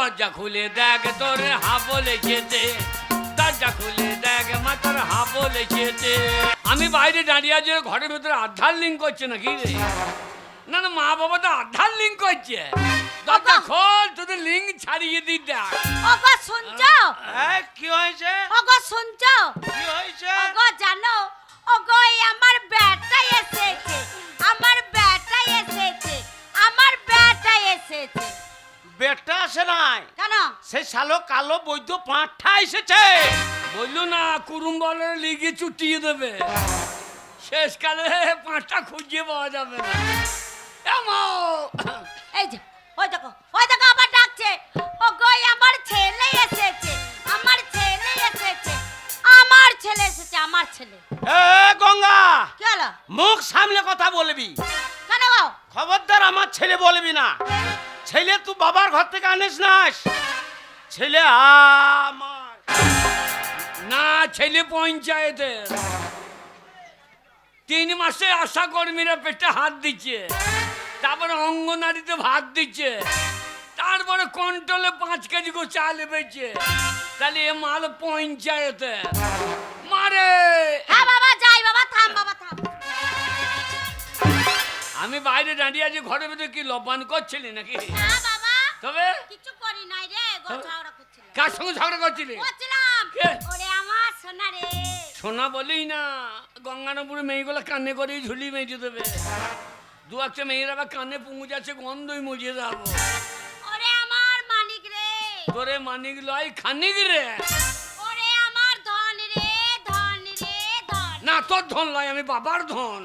দরজা খুলে দেখ তোর হাবল এসেছে, দরজা খুলে দেখ মা তোর হাবল এসেছে। আমি বাইরে দাঁড়িয়ে আছি, ঘরের ভেতরে আধার লিঙ্ক করছে নাকি রে? না না, মা বাবা তো আধার লিঙ্ক করছে। দরজা খোল, তোদের লিঙ্ক ছাড়িয়ে দি দেখ। ওগো শুনছো? কি হয়েছে? ওগো শুনছো? কি হয়েছে? ওগো জানো, ওগো এই আমার ব্যাটা এসেছে, আমার ব্যাটা এসেছে, আমার ব্যাটা এসেছে। বেটা আসে নাই, কেন? সেই শালো কালো বৈদ্য পাঁঠা এসেছে। বললো না কুরুম বলে লিগে চুটিয়ে দেবে, শেষকালে পাঁচটা খুঁজে পাওয়া যাবে না। এই যে ওই দেখো আবার ডাকছে। ওগো আমার ছেলে এসেছে, আমার ছেলে এসেছে, আমার ছেলে এসেছে, আমার ছেলে। এ গঙ্গা, কি হলো? মুখ সামলে কথা বলবি। কেন গো? খবরদার আমার ছেলে বলবি না। ছেলে তুই বাবার ঘর থেকে আনিস নাস, ছেলে আমার না, ছেলে পঞ্চায়েতের। 3 মাসে আশা কর্মীরা পেটে হাত দিচ্ছে, তারপরে অঙ্গনারীতে ভাত দিচ্ছে, তারপরে কন্ট্রোলে 5 কেজি করে চাল বেচে। তাহলে এ মাল পঞ্চায়েতের মারে। হ্যাঁ বাবা যাই, বাবা থাম, বাবা থাম। আমি বাইরে দাঁড়িয়ে আছি, ঘরের ভিতরে কি লবান করছিলি নাকি? না বাবা, তবে কিছু করি নাই রে, গো ঝগড়া করছিলাম। কার সঙ্গে ঝগড়া করছিলি? করছিলাম। কে? ওরে আমার সোনা রে। শোনা বলেই না, গঙ্গানপুরে মেয়েগুলো কানে করেই ঝুলি মেজে দেবে। 2-1টা মেয়েরা আবার কানে পুঙু যাচ্ছে, গন্ধই মুজিয়ে যাবো। ওরে আমার মানিক রে। তোরে মানিক লয় খানিক রে। ওরে আমার ধন রে, ধন রে, ধন। না, তোর ধন লয়, আমি বাবার ধন।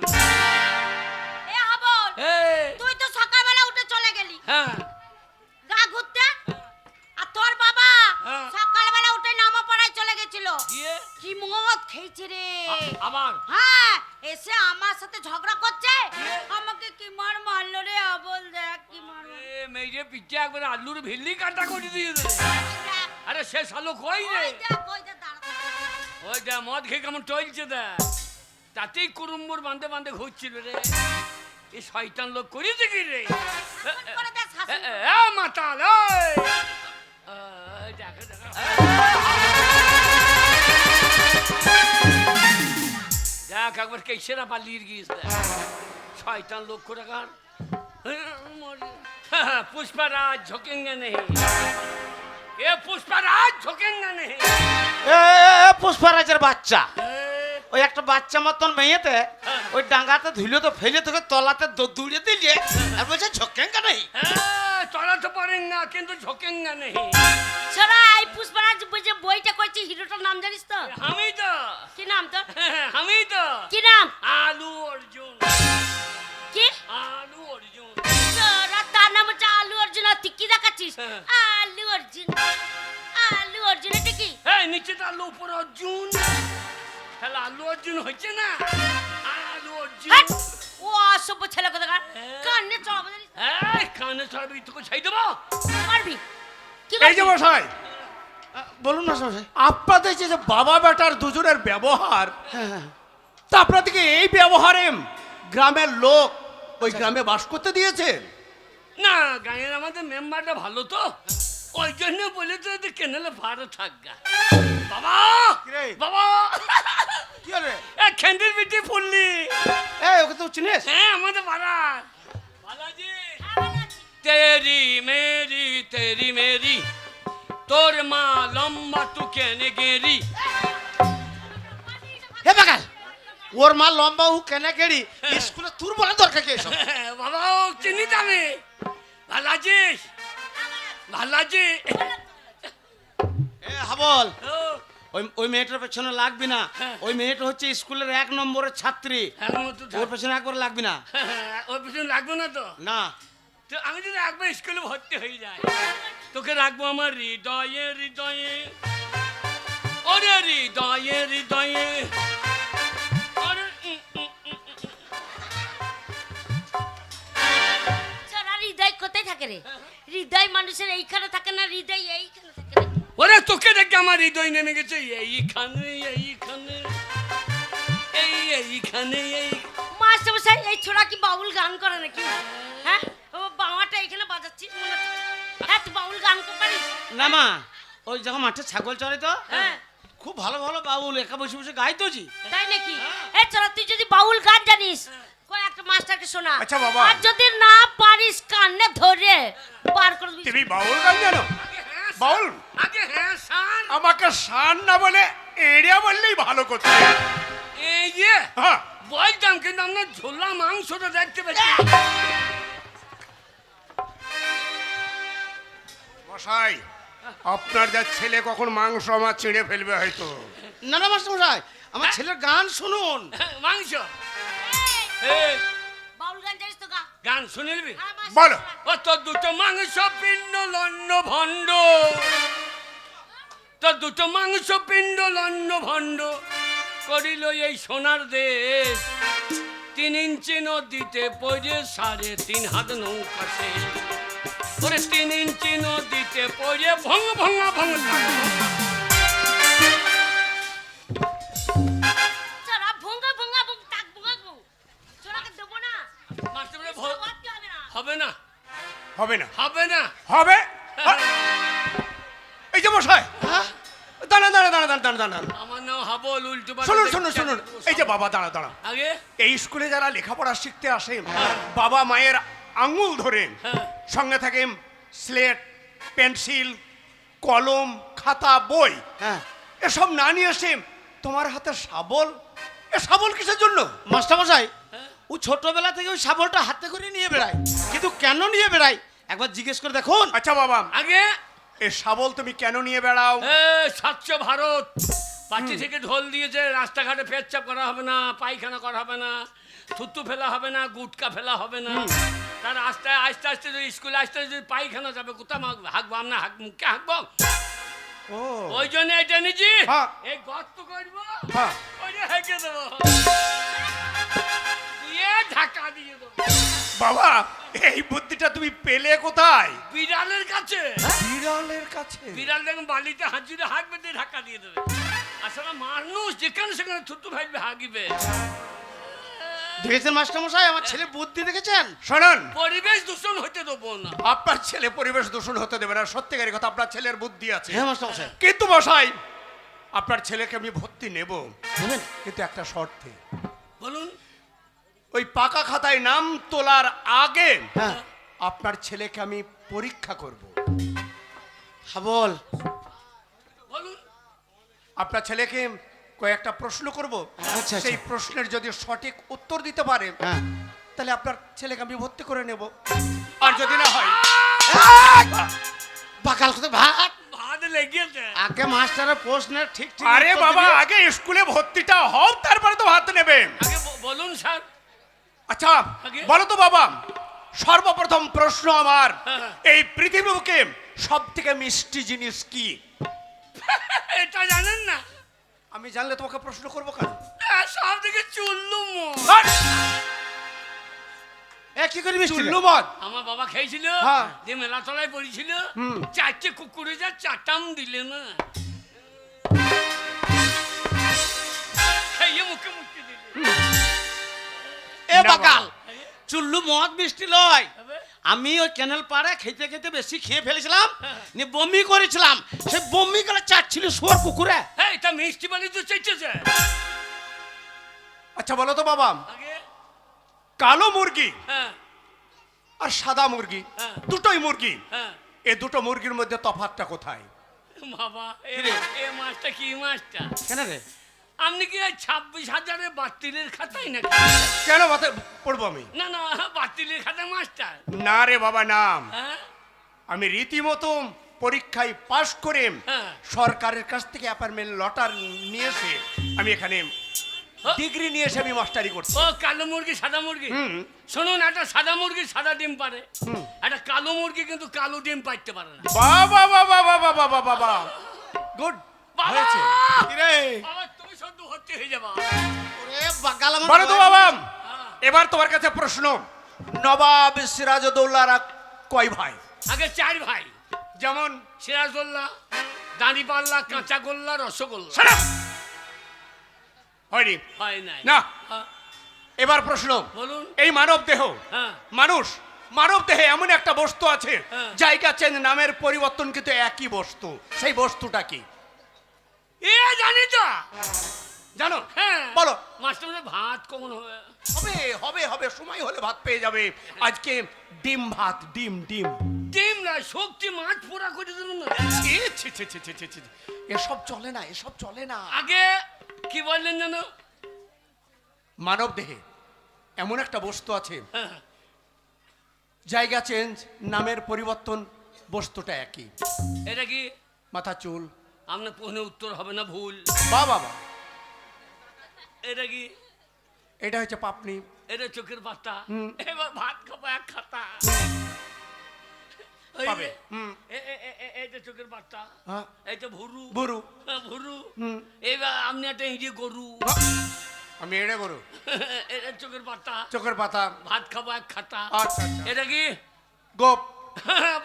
এ হাবল, এই, তুই তো সকালবেলা উঠে চলে গেলি হ্যাঁ গা ঘুরতে, আর তোর বাবা হ্যাঁ। সকালবেলা উঠে নামাপাড়ায় চলে গেছিল। গিয়ে কি মদ খেয়েছে রে। আবার হ্যাঁ, এসে আমার সাথে ঝগড়া করছে। আমাকে কি মার মারলো রে আবল, দেখ কি মার মারলো। মেয়ে পিঠে একবারে আলুর ভিল্লি কাটা করে দিয়ে দে। আরে সে শালো কই রে? ওই দেখ, ওই দেখ, দাঁড়া। ওই দেখ মদ খেয়ে কেমন টলছে দেখ, তাতেই কুরুম্বুর বাঁধে বাঁধে ঘুরছিল রে। এই শয়তান লোক করেছে কি রে? শাসন করে দে, শাসন করে। মাতাল দেখো দেখো, দেখ একবার কেসেরা পালিয়ে গিয়েছে শয়তান লোক কোথাকার। पुष्पराज झुकेंगे नहीं, ये पुष्पराज झुकेंगे नहीं। পুষ্পারাজের বাচ্চা, ওই একটা বাচ্চা মতন মেয়েতে ওই ডাঙ্গাতে ধুলো তো ফেলে তোকে তলাতে দৌড়িয়ে দিলে আর বলছে ঝোঁকেঙ্গা নেই। তোরা তো পারেন না, কিন্তু ঝুকেঙ্গা নেই। ছড়া এই পুষ্পরাজ বুঝে বইটা কইছি, হিরোটার নাম জানিস তো? আমি তো। কি নাম তো? আমি তো। কি নাম? আলু অর্জুন। কি? আলু অর্জুন। ছড়া তার নাম হচ্ছে আলু অর্জুন। আর তুই কি দেখাচ্ছিস? আলু অর্জুন, আলু অর্জুন। এটা কি? এই নিচেটা আলু, উপর অর্জুন, তাহলে আলু অর্জুন হচ্ছে না? আলু অর্জুন। হাট! ও অসভ্য ছেলে কোথাকার, কানে চড়াবো জানিস? এই কানে ছড়াবি, তোকে ছাই দেবো। মারবি? কি এই যে করবি? মশাই, বলুন না মশাই। আপনাদের যে বাবা বেটার দুজনের ব্যবহার, তা আপনাদেরকে এই ব্যবহারে গ্রামের লোক ওই গ্রামে বাস করতে দিয়েছে? না, গাঁয়ের আমাদের মেম্বারটা ভালো তো, ওই জন্য বলে তো এদের কেনালে ভাড়া থাকগা। বাবা কিরে? বাবা, কি হলো? খেন্দির পিঠে ফুললি। ওকে তো চিনিস? হ্যাঁ, আমাদের পাড়া। বালাজি, তেরি মেরি তেরি মেরি, তোর মা লম্বা তু কেনে গেরি। হে বাগাল, ওর মা লম্বা ও কেনে গেড়ি, স্কুলে তোর বলা দরকার কি এসব? বাবা ও চিনি তো আমি। ভালাজি, ভালাজি। হাবল, ও, ওই মেয়েটার পেছনে লাগবি না। ওই মেয়েটা হচ্ছে স্কুলের 1 নম্বরের ছাত্রী, ওর পেছনে একবার লাগবি না। ওর পিছনে রাখবো না তো? না। তো আমি যদি একবার স্কুলে ভর্তি হয়ে যাই, তোকে রাখবো আমার হৃদয়ে হৃদয়ে, ওরে হৃদয়ে হৃদয়ে। ছড়া হৃদয় কোথায় থাকে রে? হৃদয় মানুষের এইখানে থাকে না, হৃদয় এইখানে থাকে না। ওরে তোকে দেখে আমার হৃদয় নেমে গেছে এইখানে, এইখানে, এইখানে, এই। মাস্টার মশাই, এই ছোড়া কি বাউল গান করে নাকি? হ্যাঁ, ও বাবাটা এখানে বাজাচ্ছিস মনে হচ্ছে। হ্যাঁ, তুই বাউল গান করতে পারিস? না মা, ওই যখন মাঠে ছাগল চড়ে তো হ্যাঁ খুব ভালো ভালো বাউল একা বসে বসে গাইতো জি। তাই নাকি? এ চল, তুই যদি বাউল গান জানিস কই একটা মাস্টারকে শোনা। আচ্ছা বাবা। আর যদি না পারিস কানে ধরে বার করে দিবি। তুমি বাউল গান জানো? বাউল? আগে হ্যাঁ শান। আমাকে শান না বলে এরিয়া বললেই ভালো করতে। এই যে হ্যাঁ বলতাম, কিন্তু আমরা ঝোলা মাংসটা দেখতে পাচ্ছি। মশাই, আপনার যা ছেলে কখন মাংস আমার ছিঁড়ে ফেলবে হয়তো। না না মাস্টার মশাই, আমার ছেলের গান শুনুন। মাংস এই, বাউল গান জানিস তো গা। গান শুনিলবি? হ্যাঁ, মাস্টার বলো। শোনা। ও তোর দুটো মাংস পিণ্ড লন্ন ভণ্ড, তোর দুটো মাংস পিণ্ড লন্ন ভণ্ড করিল এই সোনার দেশ। 3 ইঞ্চি নদীতে পড়ে 3.5 হাত নৌকা সে। ওরে 3 ইঞ্চি নদীতে পড়ে ভঙ্গ ভঙ্গ ভঙ্গ। চলা ভঙ্গা ভঙ্গা ভঙ্গ তাক ভঙ্গা ভঙ্গ। চলাকে দেবো না। মাস্টার বলে, সবাইকে হবে না। হবে না, হবে না। হবে না। হবে। এই যে মশাই, হ্যাঁ? দাঁড়ান দাঁড়ান দাঁড়ান দাঁড়ান দাঁড়ান। আমার নাম হাবল, উল্টো পাল্টা শুনুন দেখতে শুনুন শুনুন, হবে। এই যে বাবা দাঁড়া দাঁড়া। আগে এই স্কুলে যারা লেখাপড়া শিখতে আসে, বাবা মায়ের আঙুল ধরে হ্যাঁ। সঙ্গে থাকে স্লেট, পেন্সিল, কলম, খাতা, বই, হ্যাঁ এসব না নিয়ে এসে তোমার হাতে শাবল। এ শাবল কিসের জন্য? মাস্টার মশাই, ও ছোটবেলা থেকে ওই শাবলটা হাতে করে নিয়ে বেড়ায়, কিন্তু কেন নিয়ে বেড়ায় একবার জিজ্ঞেস করে দেখুন। আচ্ছা বাবা, আগে এই শাবল তুমি কেন নিয়ে বেড়াও? স্বচ্ছ ভারত পার্টি থেকে ঢোল দিয়েছে, রাস্তাঘাটে পেচ্ছাপ করা হবে না, পায়খানা করা হবে না, থুতু ফেলা হবে না, গুটকা ফেলা হবে না। তার আস্তে আস্তে আস্তে যদি স্কুলে আসতে যদি পায়খানা যাবে, কোথাও হাঁকবো আমরা, মুখে হাঁকবো। ও ওই জন্য এটা নিজি হ্যাঁ। এই গর্ত করবো, হ্যাঁ। ওইটা হেঁকে দেবো, দিয়ে ঢাকা দিয়ে দেবো। বাবা, এই বুদ্ধিটা তুমি পেলে কোথায়? বিড়ালের কাছে। বিড়ালের কাছে? বিড়াল দেখুন বালিতে হাঁচিতে হাঁকবে, দিয়ে ধাক্কা দিয়ে দেবে। আসলে মানুষ যেখানে সেখানে থুতু ফেলবে, হাঁকিবে। দেখেছেন মাস্টার মশাই, আমার ছেলে বুদ্ধি দেখেছেন? শোনেন, পরিবেশ দূষণ হতে দেবো না। আপনার ছেলে পরিবেশ দূষণ হতে দেবে না, সত্যিকারের কথা, আপনার ছেলের বুদ্ধি আছে। হ্যাঁ মাস্টার মশাই। কিন্তু মশাই, আপনার ছেলেকে আমি ভর্তি নেব, নেবেন? কিন্তু একটা শর্তে। বলুন। ওই পাকা খাতায় নাম তোলার আগে হ্যাঁ আপনার ছেলেকে আমি পরীক্ষা করব। শাবল। বলুন। আপনার ছেলেকে কয়েকটা প্রশ্ন করব, আচ্ছা, সেই আচ্ছা। প্রশ্নের যদি সঠিক উত্তর দিতে পারে, হ্যাঁ তাহলে আপনার ছেলেকে আমি ভর্তি করে নেব। আর যদি না হয়, বাকাল কথা ভাত। ভাত লেগেছে। আগে মাস্টারের প্রশ্নের ঠিক ঠিক আরে উত্তর বাবা, দিবি। আগে স্কুলে ভর্তিটা হোক, তারপরে তো ভাত নেবে। আগে বলুন স্যার। আচ্ছা আগে? বলো তো বাবা, সর্বপ্রথম প্রশ্ন আমার, হ্যাঁ। এই পৃথিবীর বুকে সব থেকে মিষ্টি জিনিস কি? এটা জানেন না? আমি জানলে তোমাকে প্রশ্ন করবো কেন? সব দিকে চুল্লু মদ। হাট! এ কি করি মিষ্টি চুল্লু মদ? আমার বাবা খেয়েছিল, হ্যাঁ। যে মেলা তলায় পড়েছিল, হুম। 4টে কুকুরে যা চাটাম দিলে না, খেয়ে মুখে মুখে দিলে। এ না বাকাল, বাবা। চুল্লু মদ মিষ্টি লয়। তবে? আমি ওই ক্যানেল পাড়ে খেতে খেতে বেশি খেয়ে ফেলেছিলাম, নিয়ে বমি করেছিলাম। সেই বমি করে চাটছিল শুয়ার কুকুরে। হ্যাঁ, এটা মিষ্টি বালি তো চেয়েছে। আচ্ছা বলো তো বাবা, আগে কালো মুরগি হ্যাঁ আর সাদা মুরগি, হ্যাঁ। দুটোই মুরগি, হ্যাঁ এই দুটো মুরগির মধ্যে তফাৎটা কোথায়? বাবা, কিরে? এ মাছটা কি মাছটা? কেন রে? আপনি কি 26,000 বাতিলের খাতায় নাকি? কেন মাথায় পড়বো আমি? না না, বাতিলের খাতায় মাছটা। না রে বাবা, নাম হ্যাঁ আমি রীতিমতো পরীক্ষায় পাশ করে হ্যাঁ। সরকারের কাছ থেকে অ্যাপার্টমেন্ট লটার নিয়ে এসে আমি এখানে ডিগ্রি নিয়ে এসে আমি মাস্টারি করছি। ও কালো মুরগি সাদা মুরগি। হুম। শুনুন, একটা সাদা মুরগি সাদা ডিম পারে, একটা কালো মুরগি কিন্তু কালো ডিম পাইতে পারে না। বাবা বাবা বাবা বাবা বাবা, গুড বাবা! হয়েছে। কিরে? বাবা, তুমি সদ্য ভর্তি হয়ে যাবা। ওরে বাকাল, আমার বলো তো বয়স বাবা, হ্যাঁ। এবার তোমার কাছে প্রশ্ন, নবাব সিরাজউদ্দৌলারা কয় ভাই? আগে 4 ভাই, যেমন সিরাজদৌল্লা, দাঁড়িপাল্লা, কাঁচাগোল্লা, রসগোল্লা। Shut up! হয়নি হয় নাই না। হ্যাঁ, এবার প্রশ্ন, বলুন। এই মানব দেহ, হ্যাঁ মানুষ মানব দেহে এমন একটা বস্তু আছে হ্যাঁ। জায়গা চেঞ্জ নামের পরিবর্তন কিন্তু একই বস্তু। সেই বস্তুটা কি এ জানি তো। জানো? হ্যাঁ বলো। মাস্টার ভাত কখন হবে? হবে হবে হবে, সময় হলে ভাত পেয়ে যাবে। আজকে ডিম ভাত, ডিম ডিম। ডিম না, শক্তি মাছ পোড়া করে দেবো না। ছি, ছি, ছি, ছি, ছি, ছি, ছি। এসব চলে না, এসব চলে না। আগে কি বললেন জানো? মানব দেহে এমন একটা বস্তু আছে হ্যাঁ, জায়গা চেঞ্জ নামের পরিবর্তন, বস্তুটা একই। এটা কি? মাথা চুল। আপনার প্রশ্নের উত্তর হবে না, ভুল। বা বাবা, এটা কি? এটা হচ্ছে পাপনি। এটা চোখের পাতা। হুম। এবার ভাত খাবো এক খাতা। ওই পাবে। যে, হুম। এইটা চোখের পাতা। হ্যাঁ। এইটা ভুরু। গরু। হ্যাঁ, ভুরু। হুম। এবার আপনি একটা ইঁড়ে গরু। আমি এড়ে গরু। এটা চোখের পাতা। চোখের পাতা। ভাত খাবো এক খাতা। আচ্ছা আচ্ছা। এটা কি? গোপ।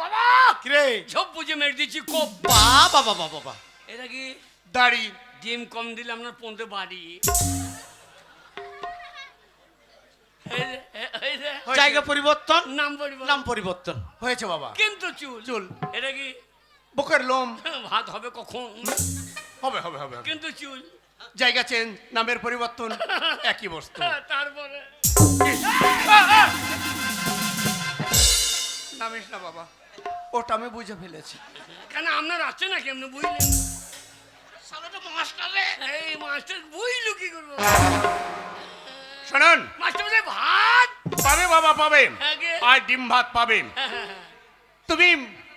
বাবা কিরে সব বুঝে মেরে দিচ্ছি কোপ। বাবা বাবা বাবা, এটা কি? দাড়ি। ডিম কম দিলে আপনার পৌঁতে বাড়ি। এই যে, এই যে, জায়গা পরিবর্তন, নাম পরিবর্তন। নাম পরিবর্তন। হয়েছে বাবা। কিন্তু চুল। চুল। এটা কি? বুকের লোম। ভাত হবে কখন? হবে হবে হবে হবে। কিন্তু চুল। জায়গা চেঞ্জ নামের পরিবর্তন, একই বস্তু। তারপরে নামিস না বাবা, ওটা আমি বুঝে ফেলেছি। কেন আপনার আছে না কেমন বুঝলেন? এই মাস্টার বুঝলু কি করবো? শোনান, মাস্টার বলে ভাত পাবে বাবা, পাবে। আগে। আর ডিম ভাত পাবে। তুমি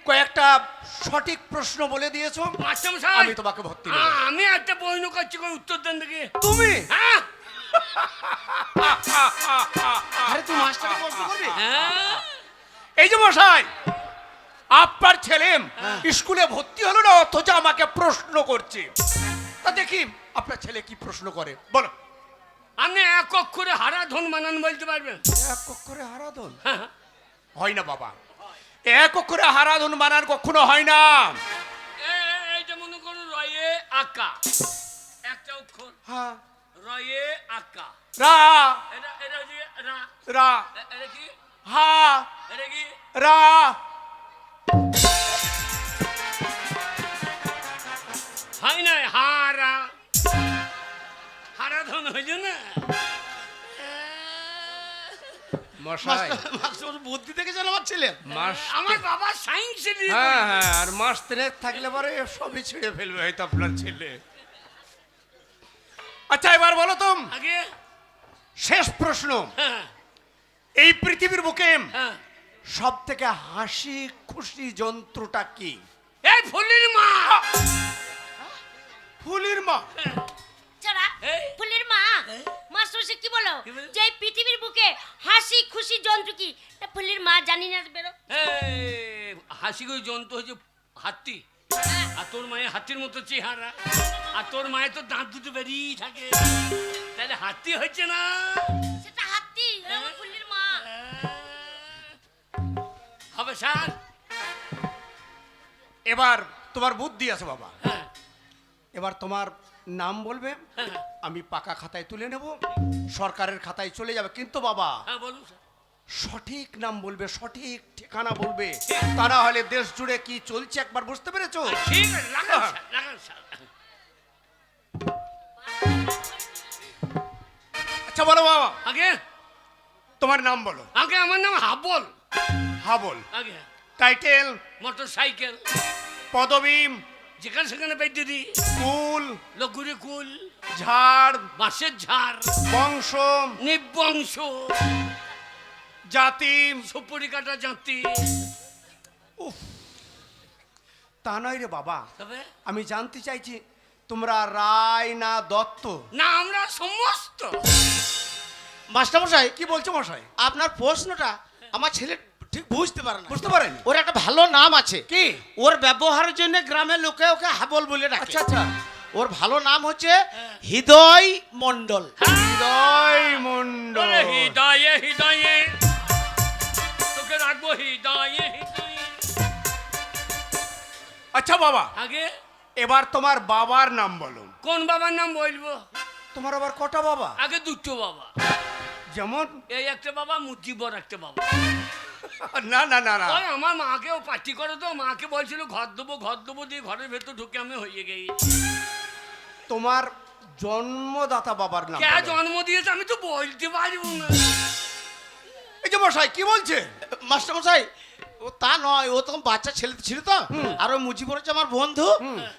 কয়েকটা সঠিক প্রশ্ন বলে দিয়েছো, মাস্টার মশাই আমি তোমাকে ভর্তি নেব। আমি একটা প্রশ্ন করছি, কোন উত্তর দেন দেখি। তুমি? হ্যাঁ আরে তুই মাস্টার গল্প করবি? হ্যাঁ এই যে মশাই, আপনার ছেলে স্কুলে ভর্তি হলো না, অথচ আমাকে প্রশ্ন করছে। তা দেখি আপনার ছেলে কি প্রশ্ন করে, বলো। আপনি এক অক্ষরে হারাধন বানান বলতে পারবেন? এক অক্ষরে হারাধন হ্যাঁ হয় না বাবা, এক অক্ষরে হারাধন বানান কখনো হয় না। এইটা মনে করুন রয়ে আকা, একটা অক্ষর হ্যাঁ, রয়ে আকা। রা এটা এটা হচ্ছে রা। রা, এটা কি? হা এটা কি? রা। হয় নাই হারা, হারাধন হইল না। মশাই, মাস্টার বুদ্ধি দেখেছেন আমার ছেলে? আমার বাবা সায়েন্সে নিয়ে হ্যাঁ হ্যাঁ, আর মাস তিনেক থাকলে পরে সবই ছিঁড়ে ফেলবে হয়তো আপনার ছেলে। আচ্ছা এবার বলো তো, আগে শেষ প্রশ্ন, হ্যাঁ এই পৃথিবীর বুকে হ্যাঁ সব থেকে হাসি খুশি যন্ত্রটা কি? এই ফুলির মা। ফুলির মা। ছাড়া এই। ফুলের মা। মাস্টার সে কি বলো? কি বলে? যে এই পৃথিবীর বুকে হাসি খুশি যন্ত্র কি? তা ফুলের মা জানি না বেরো। এই হাসি করে জন্তু হচ্ছে হাতি, আর তোর মায়ের হাতির মতো চেহারা, আর তোর মায়ের তো দাঁত দুটো বেরিয়ে থাকে, তাহলে হাতি হচ্ছে না। সেটা হাতি, আমার ফুলের মা। হবে স্যার। এবার তোমার বুদ্ধি আছে বাবা, হ্যাঁ এবার তোমার নাম বলবে, হ্যাঁ আমি পাকা খাতায় তুলে নেব, সরকারের খাতায় চলে যাবে। কিন্তু বাবা হ্যাঁ বলুন স্যার। সঠিক নাম বলবে, সঠিক ঠিকানা বলবে, তা না হলে দেশ জুড়ে কি চলছে একবার বুঝতে পেরেছো? ঠিক আছে, লাগান স্যার, লাগান স্যার। আচ্ছা বলো বাবা, আগে তোমার নাম বলো। আগে আমার নাম হাবল। হাবল। আগে টাইটেল, মোটর সাইকেল, পদবী, যেখানে সেখানে বেঁধে দিই, কুল, লঘুরে কুল, ঝাড়, বাঁশের ঝাড়, বংশ, নিবংশ, জাতি। সুপুরি কাটা জাতি। তা নয় রে বাবা, তবে আমি জানতে চাইছি তোমরা রায় না দত্ত? না, আমরা সমস্ত। মাস্টার মশাই, কি বলছো মশাই? আপনার প্রশ্নটা আমার ছেলে ঠিক বুঝতে পারে না। বুঝতে পারেনি? ওর একটা ভালো নাম আছে, কি? ওর ব্যবহারের জন্য গ্রামের লোকে ওকে হাবল বলে ডাকে। আচ্ছা আচ্ছা, ওর ভালো নাম হচ্ছে হৃদয় মণ্ডল। হৃদয় মণ্ডল। বলে হৃদয়ে হৃদয়ে তোকে রাখবো হৃদয়ে হৃদয়ে। আচ্ছা বাবা, আগে এবার তোমার বাবার নাম বলো। কোন বাবার নাম বলবো? তোমার আবার কটা বাবা? আগে দুটো বাবা, যেমন? এই একটা বাবা, মুজিবর একটা বাবা। না না না না ওই আমার মাকেও পার্টি করে তো, মাকে বলছিল ঘর দেবো দিয়ে ঘরের ভেতর ঢুকে আমি হয়ে গেছি। তোমার জন্মদাতা বাবার নাম কে বলো। জন্ম দিয়েছে আমি তো বলতে পারবো না। এই যে মশাই কি বলছে? মাস্টার মশাই, ও তা নয়, ও তখন বাচ্চা ছেলে ছিল তো, আর ওই মুজিবুর হচ্ছে আমার বন্ধু,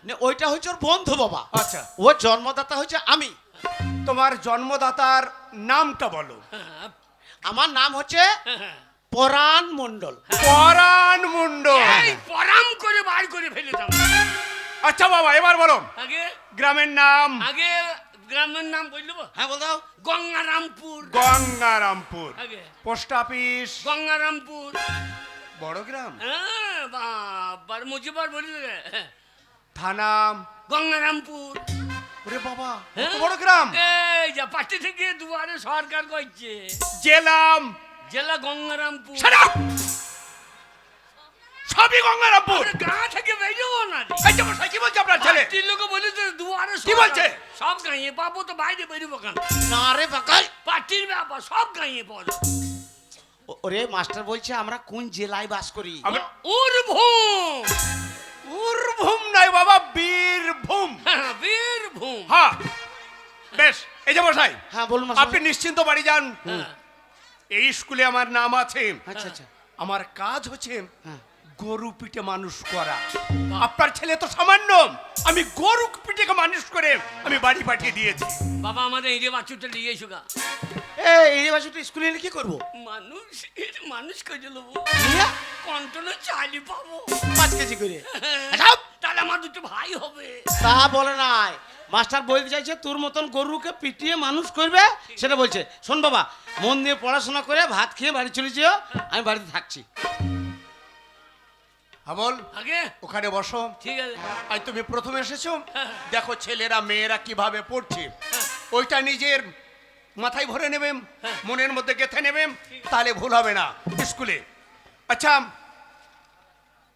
নে, ওইটা হচ্ছে ওর বন্ধু বাবা। আচ্ছা। ওর জন্মদাতা হচ্ছে আমি। তোমার জন্মদাতার নামটা বলো। আমার নাম হচ্ছে পরাণ মণ্ডল। পরাণ মণ্ডল। এই পরাম করে বার করে ফেলে দাও। আচ্ছা বাবা, এবার বলো আগে গ্রামের নাম। আগে গ্রামের নাম বললো হ্যাঁ বল দাও। গঙ্গারামপুর। গঙ্গারামপুর। আগে পোস্ট অফিস। গঙ্গারামপুর। বড় গ্রাম। হ্যাঁ বাবার মুজিবার বলি থানা। গঙ্গারামপুর। ওরে বাবা, হ্যাঁ? কত বড় গ্রাম। এই যা পার্টি থেকে দুয়ারে সরকার করছে। জেলাম। জেলা গঙ্গারামপুর। Shut up! সবই গঙ্গারামপুর। আমরা গা থেকে বেরোবো না রে। এই যে মশাই কি বলছে আপনার ছেলে? পার্টির লোকে বলে তো দুয়ারে কি বলছে? সব গাঁয়ে পাবো তো বাইরে বেরোবো কেন? না রে বাকাল। পার্টির ব্যাপার সব গাঁয়ে পাবো। ওরে মাস্টার বলছে আমরা কোন জেলায় বাস করি। আমরা বীরভূম। বীরভূম নাই বাবা, বীরভূম। হ্যাঁ, বীরভূম। হ্যাঁ বেশ। এই যে মশাই, হ্যাঁ বলুন মাস্টার। আপনি নিশ্চিন্ত বাড়ি যান। হ্যাঁ। এই স্কুলে আমার নাম আছে। আচ্ছা আচ্ছা। আমার কাজ হচ্ছে হ্যাঁ। গরু পিঠে মানুষ করা। আপনার ছেলে তো সামান্য, আমি গরু পিঠেকে মানুষ করে আমি বাড়ি পাঠিয়ে দিয়েছি। বাবা আমাদের এই যে বাচ্চুটা নিয়ে এসো গা। এই বাসুটা স্কুলে এলে কি করবো? মানুষ মানুষ করে দেবো। নিয়ে কন্ট্রোলে চালি পাবো। 5 কেজি করে। তাহলে আমার দুটো ভাই হবে। তা বলে নাই, মাস্টার বলতে চাইছে তোর মতন গরুকে পিটিয়ে মানুষ করবে, সেটা বলছে। শোন বাবা, মন দিয়ে পড়াশোনা করে ভাত খেয়ে বাড়ি চলে যেও, আমি বাড়িতে থাকছি। হ্যাঁ বল, আগে ওখানে বসো। ঠিক আছে। আজ তুমি প্রথম এসেছো, হ্যাঁ। দেখো ছেলেরা মেয়েরা কিভাবে পড়ছে, ওইটা নিজের মাথায় ভরে নেবে, মনের মধ্যে গেঁথে নেবে, তাহলে ভুল হবে না স্কুলে। আচ্ছা,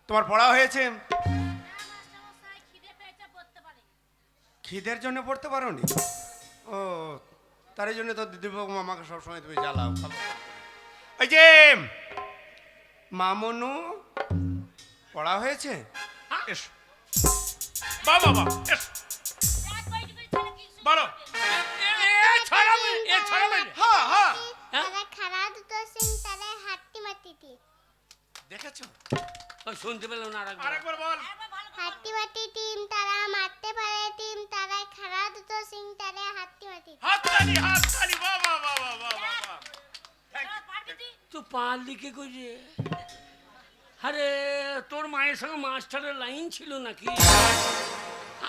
তোমার পড়া হয়েছে? খিদের জন্য পড়তে পারোনি? ও, তার জন্য তো দিদিবাবু আমাকে সবসময় তুমি জ্বালাও। এই যে মামনু, পড়া হয়েছে? এসো বাবা, বাবা এসো, বলো। হ্যাঁ হ্যাঁ, তারা খারা দুটো সিং তারা হাঁটতে মাটিতে দেখেছো? শুনতে পেলাম না আরেকবার বল। হাঁটতে মাটি টিম তারা মারতে পারে টিম তারা খারা দুটো সিং তারা হাঁটতে মাটিতে হাততালি, হাততালি, বাবা বাবা বাবা। তো পারলি কি করে? আরে তোর মায়ের সঙ্গে মাস্টারের লাইন ছিল নাকি?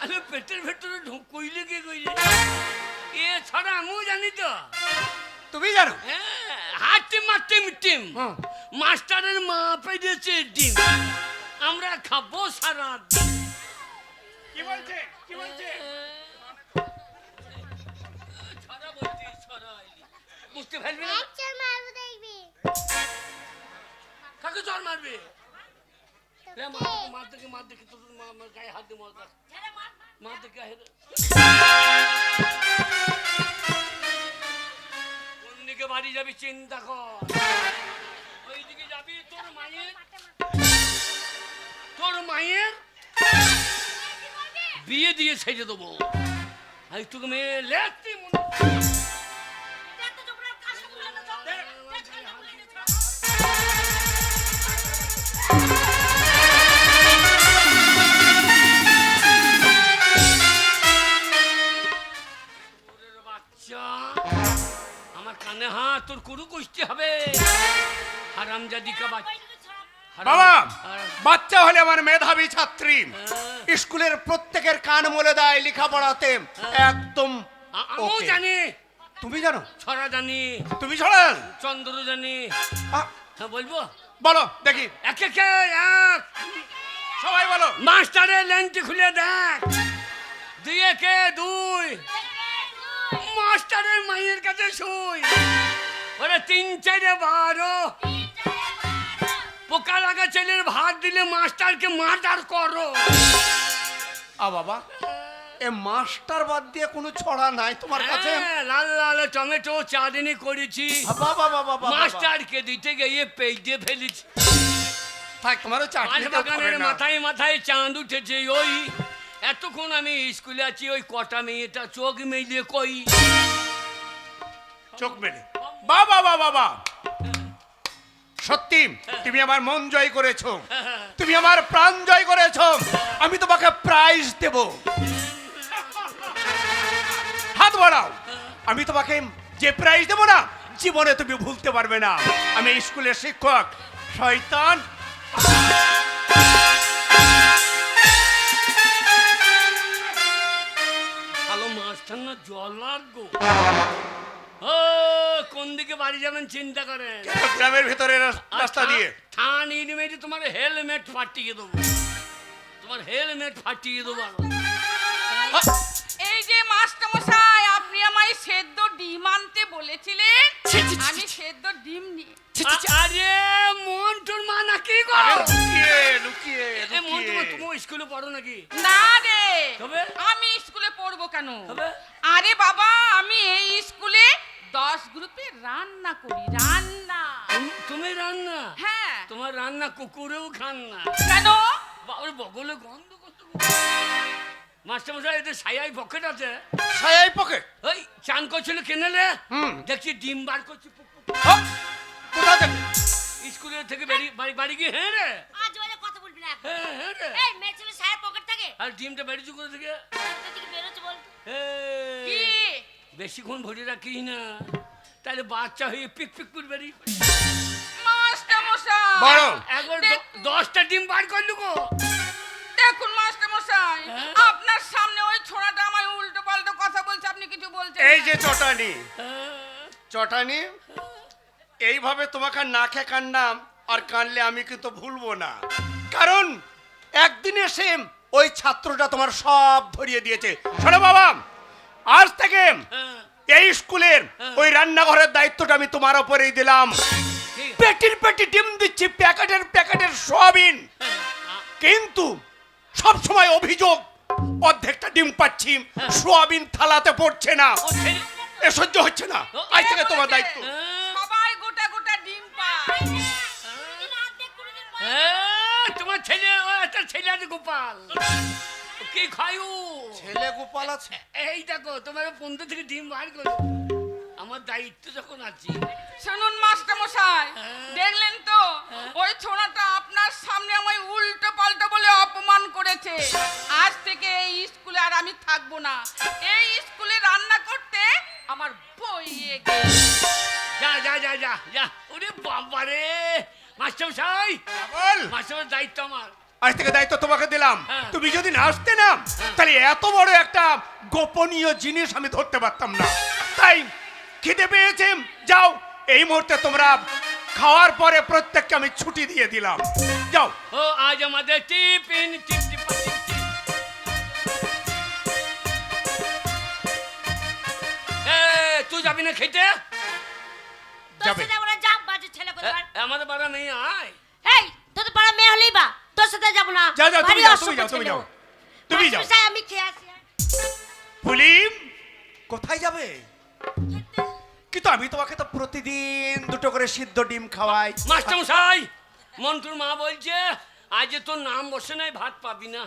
আরে পেটের ভেতরে ঢুকইলে কি কইলে? এ ছাড়া আমিও জানি তো। তুমি জানো? হ্যাঁ, হাটে মারতে মিটিম হ্যাঁ। মাস্টারের মা পেয়েছে ডিম, আমরা খাবো সারা দিন। কি বলছে? কি বলছে? ছড়া বলছি, ছড়া এলি। বুঝতে পারবি না? একজন মারবো দেখবি কাকে জ্বর মারবে? রে মার দেখে তোর মা আমার গায়ে হাত দিয়ে মজা মার দেখে কোন দিকে বাড়ি যাবি চিন্তা কর। ওইদিকে যাবি, তোর মায়ের বিয়ে দিয়ে ছেড়ে দেবো। আমি তোকে মেয়ে লেখতে মনে বাচ্চা আমার কানে হাত তোর কুরু কষতে হবে। হারামজাদি কা বাবা, বাচ্চা হলে আমার মেধাবী ছাত্রী, স্কুলের প্রত্যেকের কান মলে দেয় লেখাপড়াতে একদম আমিও ওকে। জানি, তুমি জানো? ছড়া জানি, তুমি ছড়ান? চন্দ্র জানি। হ্যাঁ বলবো, বলো দেখি, এক একে এক। সবাই বলো। মাস্টারের লেন্টি খুলে দেখ, দুই একে দুই। মাস্টারের মায়ের কাছে শুই, ওরা 3 4 12। পোকা লাগা ছেলের ভাত দিলে মাস্টারকে মার্ডার করো। বাবা, এ মাস্টার বাদ দিয়ে কোনো ছড়া নাই তোমার কাছে? হ্যাঁ, লাল লাল টমেটো চাটনি করেছি, বাবা বাবা বাবা মাস্টারকে দিতে গিয়ে পেটে ফেলেছি। থাক, তোমারও চাটনি বাগানের মাথায় মাথায় চাঁদ উঠেছে, ওই এতক্ষণ আমি স্কুলে আছি, ওই কটা মেয়েটা চোখ মেলে কই। চোখ মেলে বাবা বাবা বাবা, সত্যি তুমি আমার মন জয় করেছো, তুমি আমার প্রাণ জয় করেছো। আমি তোমাকে প্রাইজ দেব, হাত বাড়াও। আমি তোমাকে যে প্রাইজ দেব না, জীবনে তুমি ভুলতে পারবে না। আমি এই স্কুলের শিক্ষক শয়তান। ভালো মাস্টার না জল লাগবো। ও কোন দিকে বাড়ি যাবেন চিন্তা করেন? গ্রামের ভেতরে রাস্তা দিয়ে থান ইউনিভার্সিটি তোমার হেলমেট ফাটিয়ে দেবো, তোমার হেলমেট ফাটিয়ে দেবো। এই যে মাস্টার মশাই, আপনি আমায় সেদ্ধ ডিম আনতে বলেছিলেন, আমি সেদ্ধ ডিম নিয়ে। আরে মন্টুর মা নাকি গো? লুকিয়ে লুকিয়ে এ মন্টু মা, লুকিয়ে। তুমি স্কুলে পড়ো নাকি? না রে, তবে? আমি স্কুলে পড়বো কেন? তবে? আরে বাবা, আমি এই স্কুলে 10 গ্রুপে রান্না করি, রান্না। তুমি রান্না? হ্যাঁ। তোমার রান্না কুকুরেও খান না। কেন? বাবার বগলে গন্ধ করতে। মাস্টার মশাই, এদের সায়াই পকেট আছে। ছায়াই পকেট? ওই চান করছিল কেনেলে, হুম। দেখছি ডিম বার করছি। কোথা থেকে? স্কুলের থেকে বাড়ি গিয়ে, হ্যাঁ রে, আজ বলে কথা বলবি না এখন। হ্যাঁ হ্যাঁ রে। এই মেয়ে ছেলে সাহেব পকেট থাকে, আর ডিমটা বেরিয়েছে কোথা থেকে? কোথা থেকে বেরোচ্ছে বল? এই, কি? বেশিক্ষণ ভরে রাখিস না, তাহলে বাচ্চা হয়ে পিক পিক করে বেরিয়ে পড়ে। মাস্টার মশাই, বড়। একবার দেখুন। 10টা ডিম বার করলু গো। দেখুন মাস্টার মশাই, হ্যাঁ? আপনার সামনে ওই ছোড়াটা আমায় উল্টো পাল্টো কথা বলছে, আপনি কিছু বলছেন এই না। যে চটানি, হ্যাঁ, চটানি, এইভাবে তোমাকে নাকে কান্নাম আর কানলে আমি কিন্তু ভুলবো না, কারণ একদিন এসে ওই ছাত্রটা তোমার সব ধরিয়ে দিয়েছে। শোনো বাবা, আজ থেকে হ্যাঁ, এই স্কুলের ওই রান্নাঘরের দায়িত্বটা আমি তোমার উপরেই দিলাম। ঠিক। পেটির পেটি ডিম দিচ্ছি, প্যাকেটের প্যাকেটের সয়াবিন, কিন্তু সব সময় অভিযোগ অর্ধেকটা ডিম পাচ্ছি, সোয়াবিন থালাতে পড়ছে না। ও ছেলে- এ সহ্য হচ্ছে না, আজ থেকে তোমার দায়িত্ব। হ্যাঁ, সবাই গোটা গোটা ডিম পায়। হ্যাঁ, তোমার ছেলে, ও একটা ছেলে আছে গোপাল, ও কি খায়ু? ছেলে গোপাল আছে? এই দেখো, তোমার 15 থেকে ডিম বার করো, আমার দায়িত্ব যখন আছে। শুনুন মাস্টার মশাই, হ্যাঁ। দেখলেন তো ওই ছোড়াটা আপনার সামনে আমায় উল্টো পাল্টো বলে অপমান করেছে। আজ থেকে এই স্কুলে আর আমি থাকবো না। এই স্কুলে রান্না করতে আমার বইয়ে গেছে। যা যা যা যা যা। ওরে বাবা রে, মাস্টার মশাই, বল। মাস্টার মশাই, দায়িত্ব আমার। আজ থেকে দায়িত্ব তোমাকে দিলাম। হ্যাঁ। তুমি যদি না আসতে না, তাহলে এত বড় একটা গোপনীয় জিনিস আমি ধরতে পারতাম না। তাই খিদে পেয়েছে, যাও, এই মুহূর্তে তোমরা খাওয়ার পরে প্রত্যেককে আমি ছুটি দিয়ে দিলাম, যাও। ও আজ আমাদের টিফিন টিপ টিপ টিপ টিপ। এ, তুই যাবি না খেতে? তোর যাবে। সাথে আমরা যাব, বাজে ছেলে কোথাকার। আমাদের বাড়া মেয়ে আয়। এই তোর পাড়া মেয়ে হলেই বা তোর সাথে যাব না। যাও, যাও, তুমি ভারী যাও, অসভ্য তুমি যাও, তুমি ছেলে যাও। ও। তুমি যাও। মাস্টারমশাই, আমি খেয়ে আসি। ফুলিম, কোথায় যাবে? কিন্তু আমি তোমাকে তো প্রতিদিন দুটো করে সিদ্ধ ডিম খাওয়াই। মাস্টার মশাই, মন্টুর মা বলছে আজ তোর নাম বসে নাই, ভাত পাবি না।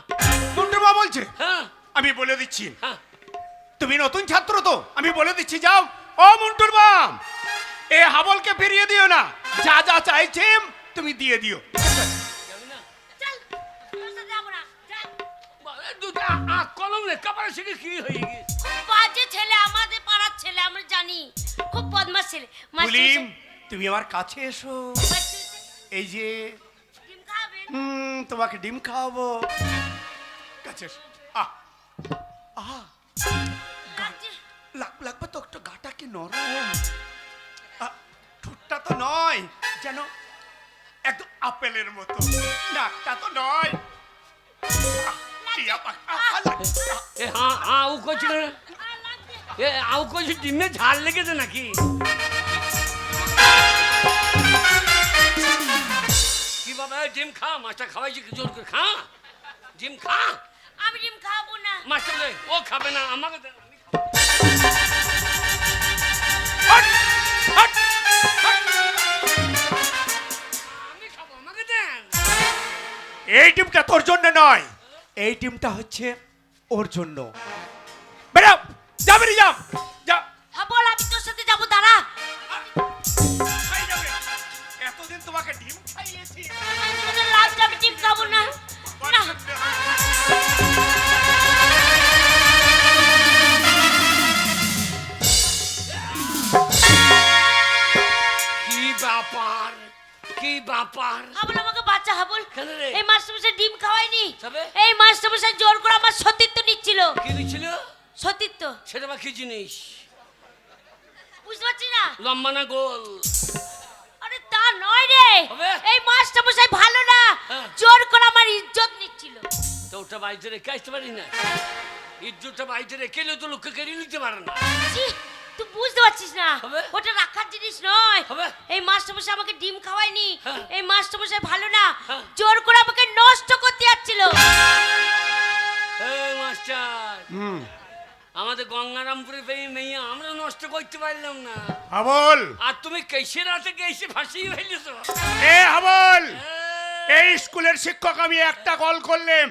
মন্টুর মা বলছে? হ্যাঁ আমি বলে দিচ্ছি, হ্যাঁ। তুমি নতুন ছাত্র তো, আমি বলে দিচ্ছি, যাও। ও মন্টুর মা, এ হাবলকে ফিরিয়ে দিও না, যা যা চাইছে তুমি দিয়ে দিও। যাবি না? চল, তোর সাথে যাব না। চল। বাবা, দুটো কলম লেখাপড়া শিখে কি হয়ে গেছে? খুব বাজে ছেলে, আমাদের পাড়ার ছেলে, আমরা জানি। খুব বদমাশ ছেলে। ফুলিম, তুমি আমার কাছে এসো, এই যে ডিম খাবেন? তোমাকে ডিম খাওয়াবো, কাছে এসো। আহ, আহ, লাগছে? লাগবে তো, একটু গাটা কি নরম, ঠোঁটটা তো নয় যেন একদম আপেলের মতো, নাকটা তো নয়। এ হ্যাঁ হ্যাঁ, ও করছিল না? আর লাগছে? এ আউ করছি, ডিমে ঝাল লেগেছে নাকি? কি বাবা, ডিম খা, মাছটা খাওয়াইছি কি জোর করে, খা ডিম খা। আমি ডিম খাবো না। মাস্টার বলে ও খাবে না, আমাকে দেন, আমি খাবো। হট! হট! হট! আমি খাবো, আমাকে দেন। এই টিমটা তোর জন্য নয়, এই টিমটা হচ্ছে ওর জন্য। বেরাও, যা বেরিয়ে যা, যা। হ্যাঁ বল, আমি তোর সাথে যাবো, দাঁড়া। খাই যাবে। এতদিন তোমাকে ডিম খাইয়েছি। তোদের লাস্ট আমি ডিম খাবো না। না। কি ব্যাপার, কি ব্যাপার? হাবল আমাকে বাচ্চা হাবল। কেন রে? এই মাস্টারমশাই ডিম খাওয়ায়নি। তবে? এই মাস্টারমশাই জোর করে আমার সতীত্ব নিচ্ছিল। কি দিচ্ছিল? সতীত্ব। সেটা বা কি জিনিস? বুঝতে পারছি না। লম্বা না গোল? আরে তা নয় রে। তবে? এই মাস্টারমশাই ভালো না। হ্যাঁ। জোর করে আমার ইজ্জত নিচ্ছিল। তো ওটা বাড়িতে রেখে আসতে পারি না? ইজ্জতটা বাড়িতে রেখে এলে তো লোককে কেড়ে নিতে পারে না। ছি, তুই বুঝতে পারছিস না। তবে? ওটা রাখার জিনিস নয়। তবে? এই মাস্টারমশাই আমাকে ডিম খাওয়ায়নি। হ্যাঁ। এই মাস্টারমশাই ভালো না। হ্যাঁ। জোর করে আমাকে নষ্ট করতে যাচ্ছিল। এই মাস্টার, আমাদের গঙ্গারামপুরে মেয়ে আমরা নষ্ট করতে পারলাম না, হাবল, আর তুমি কেসে রাতে কেসে ফাঁসিয়ে ফেলেছো। এ হাবল, এই স্কুলের শিক্ষক আমি একটা কল করলাম,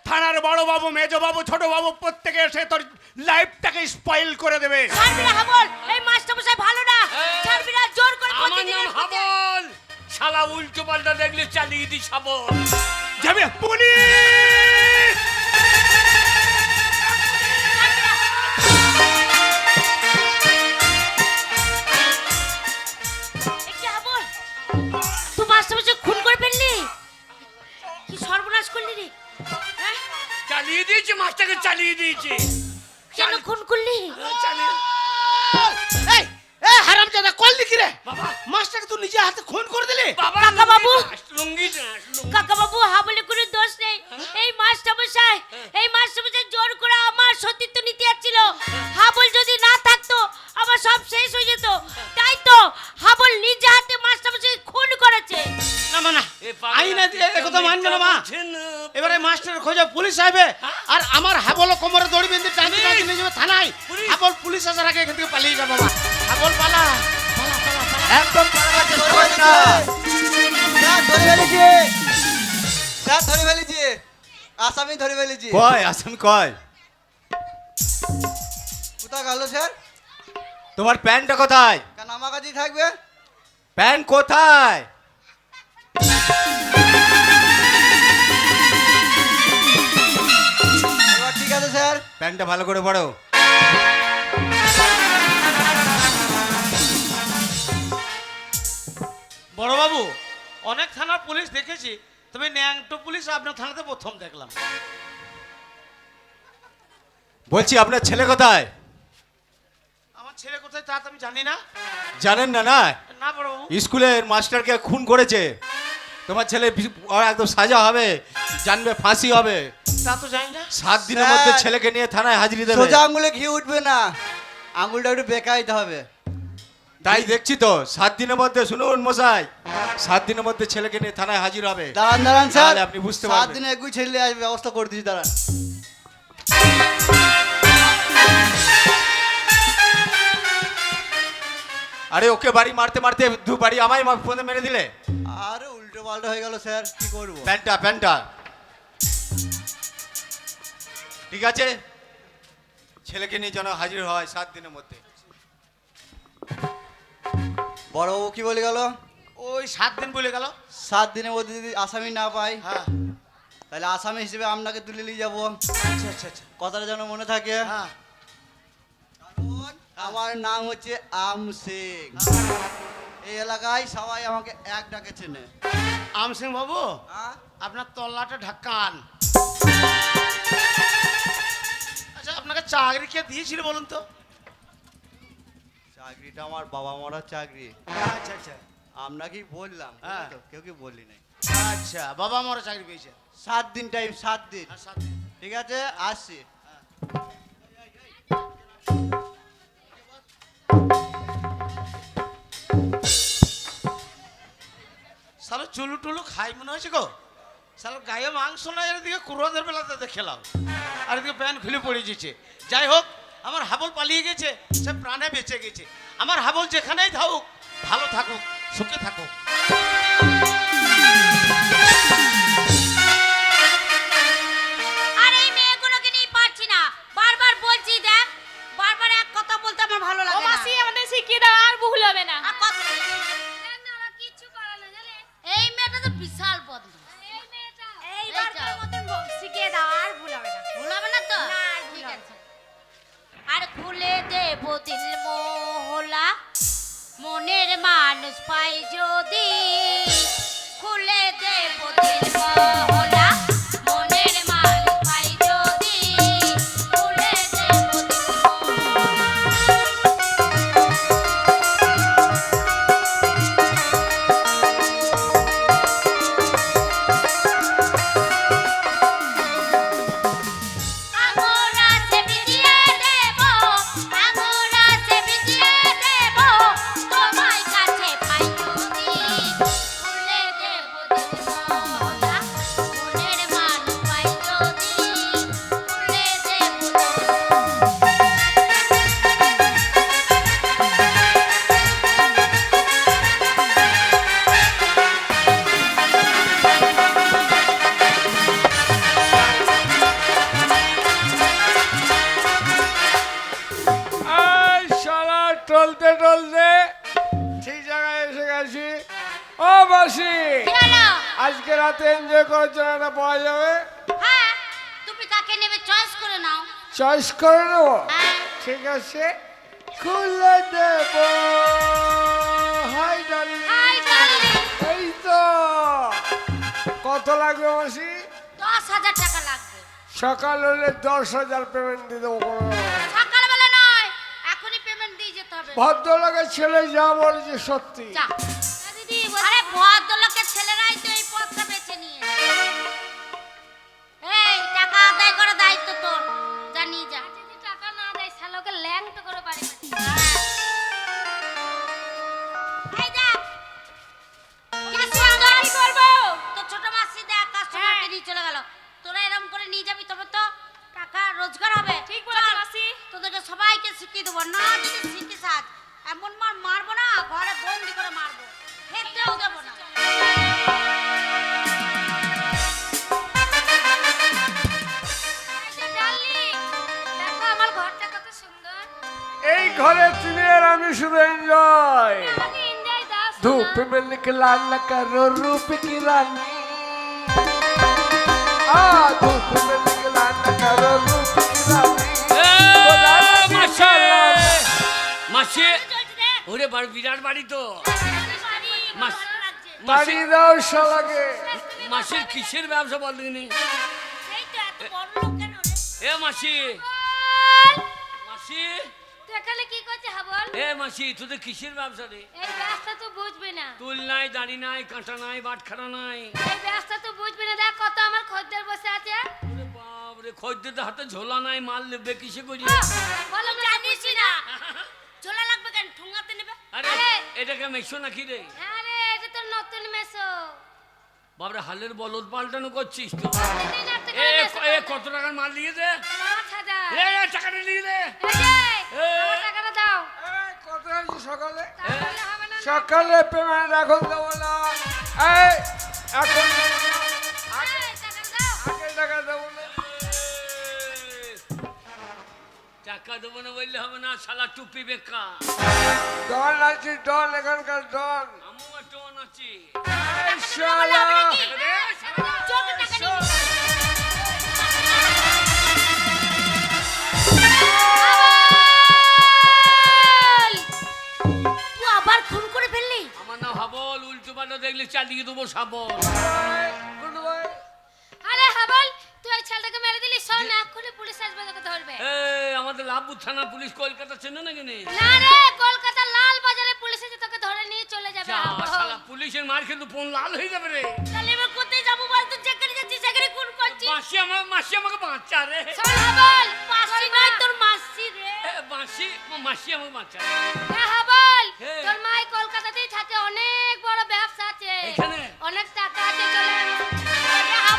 থানার বড় বাবু, মেজ বাবু, ছোট বাবু প্রত্যেকে এসে তোর লাইফটাকে স্পয়েল করে দেবে। ছাড়বি না হাবল, এই মাস্টারমশাই ভালো না। ছাড়বি না, জোর করে আমার প্রতিদিন নাম হাবল, শালা উল্টো পাল্টা দেখলে চালিয়ে দিস হাবল। যাবে পুলিশ! একটু হাবল, তুই মাস্টারমশাই খুন করে ফেললি। কি সর্বনাশ করলি রে? হ্যাঁ? চালিয়ে দিয়েছে, মাস্টারকে চালিয়ে দিয়েছে। কেন খুন করলি? চালিয়ে এই এই হারামজাদা করলি কি রে? বাবা, মাস্টারকে তুই নিজে হাতে খুন করে দিলি? বাবা কাকা বাবু। লুঙ্গি নাস, লুঙ্গি। কাকা বাবু হাবলে কোনো দোষ নেই। এই মাস্টারমশাই, এই মাস্টারমশাই জোর করে আমার সতীত্ব নিতে যাচ্ছিল। হাবল যদি না থাকতো আমার সব শেষ হয়ে যেত। তাই তো হাবল নিজে হাতে মাস্টারমশাই খুন করেছে। না মা না, এ পাগল আইনা দিয়ে এ কথা মানবে না মা। বুঝে না। এবারে মাস্টার খোঁজে পুলিশ আসবে, আর আমার হাবল কোমরে দড়ি বেঁধে টানতে টানতে নিয়ে যাবে থানায়। পুলিশ? হাবল পুলিশ আসার আগে এখান থেকে পালিয়ে যাবে বাবা। হাবল পালা, পালা পালা পালা। একদম পালাবার চেষ্টা করবেন না। স্যার ধরে ফেলেছি, স্যার ধরে ফেলেছি, আসামি ধরে ফেলেছি। কয় আসামি কয়? কোথায় গেল স্যার? তোমার প্যান্টটা কোথায়? কেন আমার কাছেই থাকবে? প্যান্ট কোথায়? এবার ঠিক আছে স্যার। প্যান্টটা ভালো করে পড়ো। বড় বাবু, অনেক থানার পুলিশ দেখেছি, তবে ন্যাংটো পুলিশ আপনার থানাতে প্রথম দেখলাম। বলছি আপনার ছেলে কোথায়? আমার ছেলে কোথায় তা তো আমি জানি না। জানেন না? না, না বড় বাবু। স্কুলের মাস্টারকে খুন করেছে। তোমার ছেলে একদম সাজা হবে, জানবে ফাঁসি হবে। তা তো জানি না। 7 দিনের স্যার, মধ্যে ছেলেকে নিয়ে থানায় হাজিরি দেবে। সোজা আঙুলে ঘি উঠবে না, আঙুলটা একটু বেঁকাইতে হবে। তাই দেখছি তো 7 দিনের মধ্যে, শুনুন মশাই, 7 দিনের মধ্যে ছেলেকে নিয়ে থানায় হাজির হবে। দাঁড়ান দাঁড়ান স্যার, তাহলে আপনি বুঝতে 7 পারবেন। দিনে এগুই ছেলে আসবে, ব্যবস্থা করে দিচ্ছি, দাঁড়ান। আরে ওকে বাড়ি মারতে মারতে 2 বাড়ি আমায় ফোনে মেরে দিলে। আরে উল্টো পাল্টা হয়ে গেল স্যার, কি করবো? প্যান্টটা ঠিক আছে, ছেলেকে নিয়ে যেন হাজির হয় 7 দিনের মধ্যে। বড়বাবু কি বলে গেল? ওই 7 দিন বলে গেল। 7 দিনের মধ্যে যদি আসামি না পাই, হ্যাঁ তাহলে আসামি হিসেবে আপনাকে তুলে নিয়ে যাবো। আচ্ছা আচ্ছা আচ্ছা। কথাটা যেন মনে থাকে। হ্যাঁ আমার নাম হচ্ছে আম সিং। এই এলাকায় সবাই আমাকে এক ডাকে চেনে। আম সিং বাবু, হ্যাঁ? আপনার তল্লাটা ঢাকান। আচ্ছা, আপনাকে চাকরি কে দিয়েছিল বলুন তো? চাকরিটা আমার বাবা মারার চাকরি। আচ্ছা আচ্ছা আপনাকেই বললাম, হ্যাঁ। তো কেউ কি বলি নাই। আচ্ছা, বাবা আমারও চাকরি পেয়েছে। 7 দিন টাইম, 7 দিন। আর 7 দিন। ঠিক আছে, আসছি। সালো চুলু টুলু খাই মনে হয়েছে গো। শালা গায়ে মাংস নাই, এদিকে কুরোদের বেলাতে দেখলাম, আর এদিকে প্যান্ট খুলে পড়ে গেছে। যাই হোক, আমার হাবল পালিয়ে গেছে, সে প্রাণে বেঁচে গেছে। আমার হাবল যেখানেই থাকুক, ভালো থাকুক, সুখে থাকুক। আর এই মেয়েগুলোকে নিয়ে পারছি না, বারবার বলছি দেখ, বারবার এক কথা বলতে আমার ভালো ও লাগে না। মাসি আমাদের শিখিয়ে দাও, আর ভুল হবে না। আর কথা এই মেয়েটা তো বিশাল বদমাশ। এইবার তোর মতন শিখিয়ে দাও, আর ভুল হবে না। ভুল হবে না তো? না, আর ভুল ঠিক হবে আছে। আর খুলে দেব দিল মোহলা, মনের মানুষ পাই যদি, খুলে দেব দিল মোহলা, মনের মানুষ পাই যদি, খুলে দেব দিল আঙুরা সে ভিজিয়ে দেব, আঙুরা সে ভিজিয়ে দেব, তোমায় কাছে পাই যদি, খুলে দেব দিল মোহলা, মনের মানুষ পাই যদি, খুলে দেব দিল। এই শালা টলতে টলতে ঠিক জায়গায় এসে গেছি। ও বাসি, কি হলো? আজকে রাতে এনজয় করার জন্য একটা পাওয়া যাবে? হ্যাঁ, তুমি কাকে নেবে চয়েস করে নাও। চয়েস করে নেবো। হ্যাঁ। ঠিক আছে, খুলে দেব। Hi darling. Hi darling. এই তো। কত লাগবে মাসি? 10,000 টাকা লাগবে। সকাল হলে 10,000 পেমেন্ট দিয়ে দেবো। কোনো ব্যাপার না। সকালবেলা নয়, এখনই পেমেন্ট দিয়ে যেতে হবে। ভদ্রলোকের ছেলে যা বলেছে সত্যি। যা। দিদি, আরে ভদ্রলোকের ছেলেরাই তো এই পথটা বেছে নিয়েছে। এই টাকা আদায় করার দায়িত্ব তোর, যা নিয়ে যা। যদি টাকা না দেয় শালোকে ল্যাং তো করে পারে না। এই দেখ, কি সুন্দর। কি করবো? তোর ছোট মাসি দেখ কাস্টমারকে নিয়ে চলে গেল। তোরা এরকম করে নিয়ে যাবি তবে তো টাকা রোজগার হবে। ঠিক বলেছো চল, মাসি। তোদেরকে সবাইকে শিখিয়ে দেবো। না যদি শিখিস আজ, এমন মার মারবো না, ঘরে বন্দি করে মারবো, খেতেও দেবো না। ডার্লিং, দেখো আমার ঘরটা কত সুন্দর। এই ঘরে তুমি আর আমি শুধু এনজয়। আমাকে এনজয় দাও। धूप में निकला करो रूप की रानी, धूप में निकला करो रूप की रानी। মাসি, ওরে বাড়ি, বিরাট বাড়ি তো। মাস- বাড়ি দাও শালাকে। মাসির কিসের ব্যবসা বল দিনি? সেই তো এত বড় লোক কেন রে? এ মাসি, মাসি, তুই এখানে কি করছিস হাবল? এ মাসি, তোদের কিসের ব্যবসা রে? এই ব্যবসা তো বুঝবি না। তুল নাই, দাড়ি নাই, কাঁটা নাই, বাটখারা নাই। এই ব্যবসা তো বুঝবি না। দেখ কত আমার খদ্দের বসে আছে। ওরে বাপরে, খদ্দের হাতে ঝোলা নাই, মাল নেবে কিসে করি? বলো জানিস না, ঝোলা লাগবে কেন? ঠুঙ্গাতে নেবে। আরে এটাকে মেশো নাকি রে? আরে এটা তো নতুন মেসো। বাপরে, হালের বলদ পাল্টানো করছিস তো। প্রতিদিন একটা এ করে মেসো এ পাল্টায়। কত টাকার মাল নিয়ে দে। 5,000। এ টাকাটা নিয়ে দে। এই যে, আমার টাকাটা দাও। কত আছে সকালে? তাহলে হবে না। সকালে পেমেন্ট এখন দেবো না। এই এখন দেবো না। এই, টাকাটা দাও। আগে টাকা দেবো না। টাকা দেবো না বললে হবে না, শালা টুপি বেকা। ডন আছি, ডন, এখানকার ডন। আমিও ডন আছি। এই শালা। টাকা দে, শালা। চোখে টাকা নিয়ে। তুই আবার খুন করে ফেললি? আমার নাম হাবল, উল্টো পাল্টা দেখলে চালিয়ে দেবো সাবল। আরে হাবল, তুই ওই ছেলেটাকে মেরে দিলি। শোন না, এক্ষুনি পুলিশ আসবে তোকে ধরবে। এই আমাদের লাভপুর থানা পুলিশ কলকাতা চেনে না কেনে? না রে, কলকাতা লাল বাজারে পুলিশ এসে তোকে ধরে নিয়ে চলে যাবে। যা, হাবল। শালা পুলিশের মার কিন্তু ফোন লাল হয়ে যাবে রে। তাহলে এবার কোথায় যাবো বল? তুই যেখানে যাচ্ছিস সেখানে খুন করছিস। মাসি আমাকে বাঁচা রে। শোন হাবল, মাসি নয় তোর মাসি রে। মাসি আমাকে বাঁচা। হ্যাঁ হাবল, হে। তোর মাই কলকাতাতেই থাকে, অনেক বড় ব্যবসা আছে, এখানে? অনেক টাকা আছে। চলে আয়।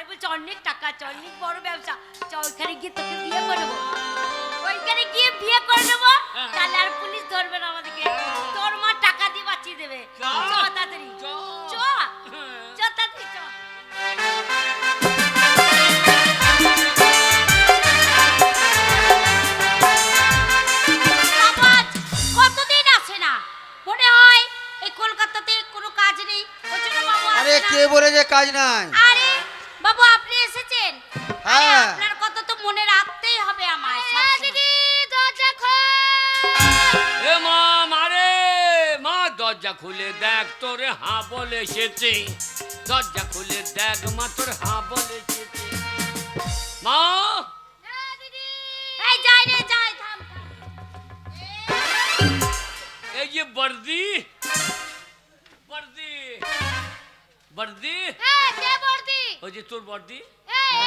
বলছে অনেক টাকা আছে, অনেক বড় ব্যবসা, চ ওইখানে গিয়ে তোকে বিয়ে করে নেবো, ওইখানে গিয়ে বিয়ে করে নেবো, তাহলে আর পুলিশ ধরবে না আমাদেরকে, তোর মা টাকা দিয়ে বাঁচিয়ে দেবে। চ তাড়াতাড়ি চ, চ তাড়াতাড়ি চ। আবাজ কতদিন আসে না, মনে হয় এই কলকাতাতে কোনো কাজ নেই, ওই জন্য বাবু আরে আসে না। কে বলে যে কাজ নাই? আরে বাবু আপনি এসেছেন, আরে হ্যাঁ। আপনার কথা তো মনে রাখতেই হবে আমায় সবসময়। দিদি দরজা খোল। এ মা মারে মা, দরজা খুলে দেখ তোরে হাবল এসেছে, দরজা খুলে দেখ মা তোর হাবল এসেছে। মা এই যাই রে যাই, থাম থাম। এই যে বর্দি বর্দি বর্দি, হ্যাঁ কে বর্দি? ওই যে তোর বর্দি,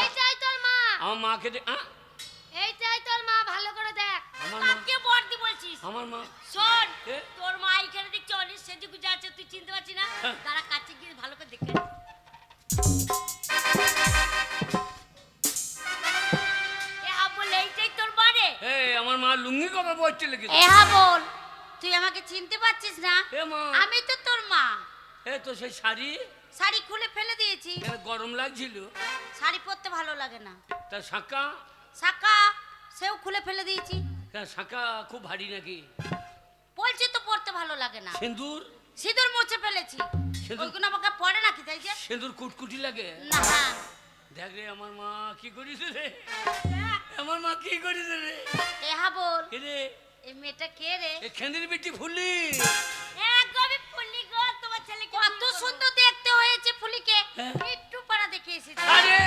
এই চাই তোর মা, আমার মাকে এই চাই তোর মা, ভালো করে দেখ। আমার মা, কাকে বর্দি বলছিস? আমার মা শোন, এ? তোর মা এখানে দেখছি অনেক সেজে গুজে আছে, তুই চিনতে পারছিস না? হ্যাঁ। তারা কাছে গিয়ে ভালো করে দেখে। এ হাবল, এইটাই তোর মা রে? এই আমার মা লুঙ্গি কবে বসছে লেগে? এ হাবল, তুই আমাকে চিনতে পারছিস না? এ মা, আমি তো তোর মা। এ তো সেই শাড়ি শাড়ি খুলে ফেলে দিয়েছি, কেন গরম লাগছিল? শাড়ি পরতে ভালো লাগে না। তার শাঁকা, শাঁকা সেও খুলে ফেলে দিয়েছি, কেন শাঁকা খুব ভারী নাকি? বলছি তো পরতে ভালো লাগে না। সিঁদুর, সিঁদুর মুছে ফেলেছি, সিঁদুর? ওইগুলো আমাকে পরে নাকি তাই যে? সিঁদুর কুটকুটি লাগে? না। দেখ রে আমার মা কি করিস রে, আমার মা কি করিস রে? এ হাবল, কে রে? এই মেয়েটা কে রে? এ খেন্দির বিটি ফুললি, একদমই ফুলি গো, তোমার ছেলেকে কত সুন্দর দেখতে হয়েছে ফুলিকে, হ্যাঁ। একটু পাড়া দেখে এসেছি। আরে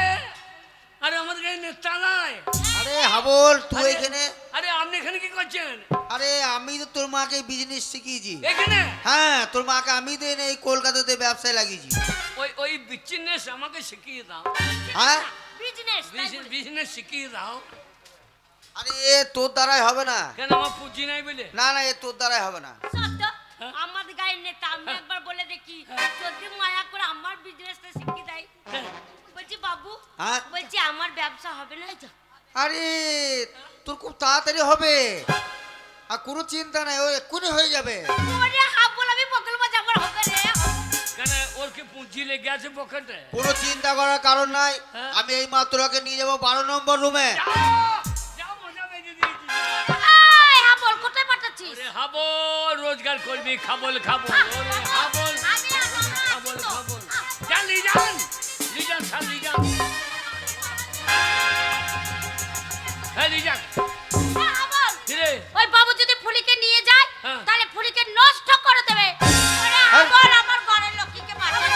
আরে আমাদের গায়ে নেতা নাই। আরে হাবল তুই আরে, এখানে? আরে আপনি এখানে কি করছেন? আরে আমি তো তোর মাকে বিজনেস শিখিয়েছি। এখানে হ্যাঁ, তোর মাকে আমি তো এনে এই কলকাতাতে ব্যবসায় লাগিয়েছি। ওই ওই বিজনেস আমাকে শিখিয়ে দাও, হ্যাঁ, বিজনেস বিজনেস শিখিয়ে দাও। আরে এ তোর দ্বারাই হবে না। কেন আমার পুঁজি নাই বলে? না না, এ তোর দ্বারাই হবে না। সত্য, আমাদের গায়ের নেতা, আমি একবার বলে দেখি যদি মায়া করে আমার বিজনেসটা শিখিয়ে দেয়। বলছি বাবু, হ্যাঁ? বলছি আমার ব্যবসা হবে না? আরে তোর খুব তাড়াতাড়ি হবে, আর কোনো চিন্তা নাই, ও এক্ষুনি হয়ে যাবে। ওরে হাবল, আমি বকল বাজা আমার হবে রে। কেন ওর কি পুঁজি লেগে আছে পকেটে? কোনো চিন্তা করার কারণ নাই। হ্যাঁ? আমি এই মাত্র ওকে নিয়ে যাবো 12 নম্বর রুমে। যাও মজা বেঁধে দিয়েছি। এই হাবল, কোথায় পাঠাচ্ছিস? ওরে হাবল, রোজগার করবি, খাবল খাবল। ওরে হাবল, আমি আর বাবা খাবল আসছি তো। খাবল। যান লিজান, লিজান স্যার লিজান। হ্যাঁ লিজান, হ্যাঁ, হাবল, কিরে? ওই বাবু যদি ফুলিকে নিয়ে যায় হ্যাঁ। তাহলে ফুলিকে নষ্ট করে দেবে। ওরে হাবল, আমার ঘরের লক্ষ্মীকে বাঁচাবে।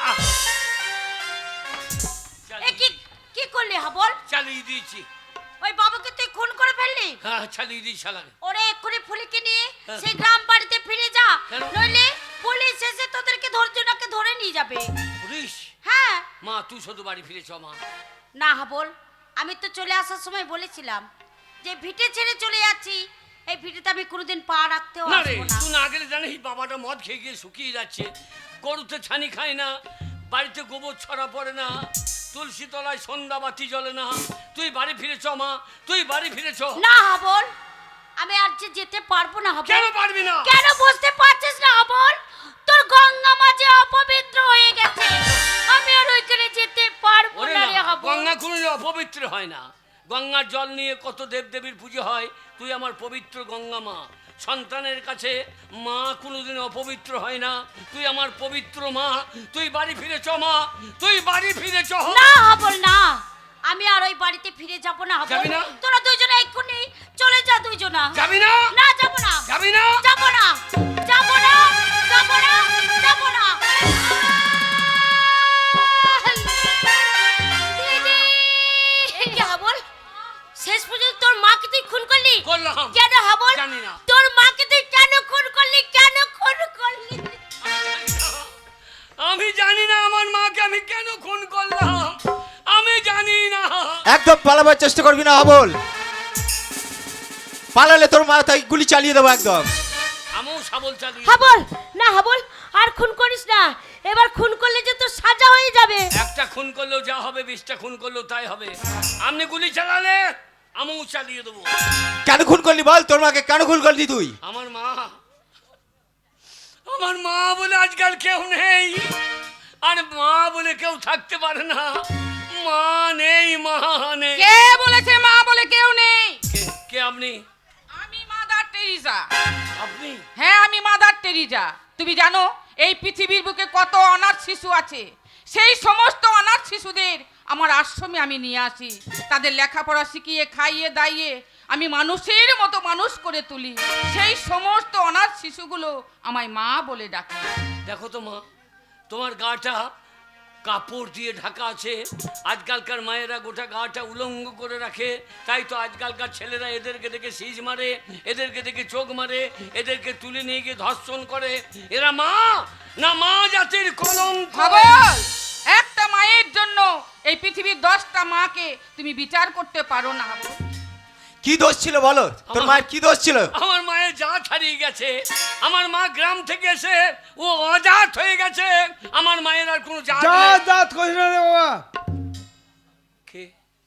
আহ, এ কি কি করলি হাবল? চালিয়ে দিয়েছি। ওই বাবুকে তুই খুন করে ফেললি? হ্যাঁ চালিয়ে দিয়েছি শালাকে। ওরে এক্ষুনি ফুলিকে নিয়ে হ্যাঁ। সেই গ্রাম বাড়িতে ফিরে যা, কেন? নইলে পুলিশ এসে তোদেরকে ধৈর্যটাকে ধরে নিয়ে যাবে। পুলিশ? হ্যাঁ। মা তুই শুধু বাড়ি ফিরেছ মা। না হাবল, আমি তো চলে আসার সময় বলেছিলাম যে ভিটে ছেড়ে চলে যাচ্ছি, এই ভিটেতে আমি কোনোদিন পা রাখতেও না রে, আসবো না। তুই না গেলে জানিস বাবাটা মদ খেয়ে গিয়ে শুকিয়ে যাচ্ছে, গরুতে ছানি খায় না, বাড়িতে গোবর ছড়া পড়ে না, তুলসী তলায় সন্ধ্যা বাতি জ্বলে না। তুই বাড়ি ফিরেছ মা, তুই বাড়ি ফিরেছ। না হাবল, আমি আর যে যেতে পারবো না হাবল। কেন পারবি না? কেন বুঝতে পারছিস না হাবল? তোর গঙ্গা মাঝে অপবিত্র হয়ে গেছে, আমি আর ওইখানে যেতে পারবো ওরে না না, রে হাবল। গঙ্গা কোনো অপবিত্র হয় না। গঙ্গার জল নিয়ে কত দেবদেবীর পুজো হয়, তুই আমার পবিত্র গঙ্গা মা। সন্তানের কাছে মা কোনোদিন অপবিত্র হয় না, তুই আমার পবিত্র মা। তুই বাড়ি ফিরেছ মা, তুই বাড়ি ফিরেছ। না হাবল না, আমি আর ওই বাড়িতে ফিরে যাব না হাবল। যাবি না? তোরা দুইজনে এক্ষুনি চলে যা, দুইজনা। যাবি না? না যাব না, যাবি না? যাব না, যাব না, যাব না, যাব না। দিদি, এ কি হাবল? শেষ পর্যন্ত তোর মাকে তুই খুন করলি? করলাম। কেন হাবল? জানি না। তোর মাকে তুই কেন খুন করলি? কেন খুন করলি? আমি জানি না আমার মাকে আমি কেন খুন করলাম, আমি জানি না। একদম পালাবার চেষ্টা করবি না হাবল। পালালে তোর মাথায় গুলি চালিয়ে দেবো একদম। আমিও শাবল চালিয়ে হাবল না হাবল, আর খুন করিস না। এবার খুন করলে যে তোর সাজা হয়ে যাবে। একটা খুন করলেও যা হবে, 20টা খুন করলেও তাই হবে। আপনি গুলি চালালে আমিও চালিয়ে দেবো। কেন খুন করলি বল? তোর মাকে কেন খুন করলি তুই? আমার মা বলে আজকাল কেউ নেই, আর মা বলে কেউ থাকতে পারে না। মা নেই, মা নেই। কে বলেছে মা বলে কেউ নেই? কে আপনি? আমি মাদার টেরিজা। আপনি? হ্যাঁ, আমি মাদার টেরিজা। তুমি জানো এই পৃথিবীর বুকে কত অনাথ শিশু আছে? সেই সমস্ত অনাথ শিশুদের আমার আশ্রমে আমি নিয়ে আসি, তাদের লেখাপড়া শিখিয়ে খাইয়ে দাইয়ে আমি মানুষের মতো মানুষ করে তুলি। সেই সমস্ত অনাথ শিশুগুলো আমায় মা বলে ডাকে। দেখো তো মা, তোমার গাটা কাপড় দিয়ে ঢাকা আছে। আজকালকার মায়েরা গোটা গাটা উলঙ্গ করে রাখে, তাই তো আজকালকার ছেলেরা এদেরকে দেখে সিজ মারে, এদেরকে দেখে চোখ মারে, এদেরকে তুলে নিয়ে গিয়ে ধর্ষণ করে। এরা মা না মা জাতির কলঙ্ক। খবর, একটা মায়ের জন্য এই পৃথিবীর 10টা মাকে তুমি বিচার করতে পারো না। কি দোষ ছিল বলো? তোর মায়ের কি দোষ ছিল? আমার মায়ের জাত হারিয়ে গেছে। আমার মা গ্রাম থেকে এসে ও অজাত হয়ে গেছে। আমার মায়ের আর কোনো জাত নেই। জাত কইছ না রে বাবা। কে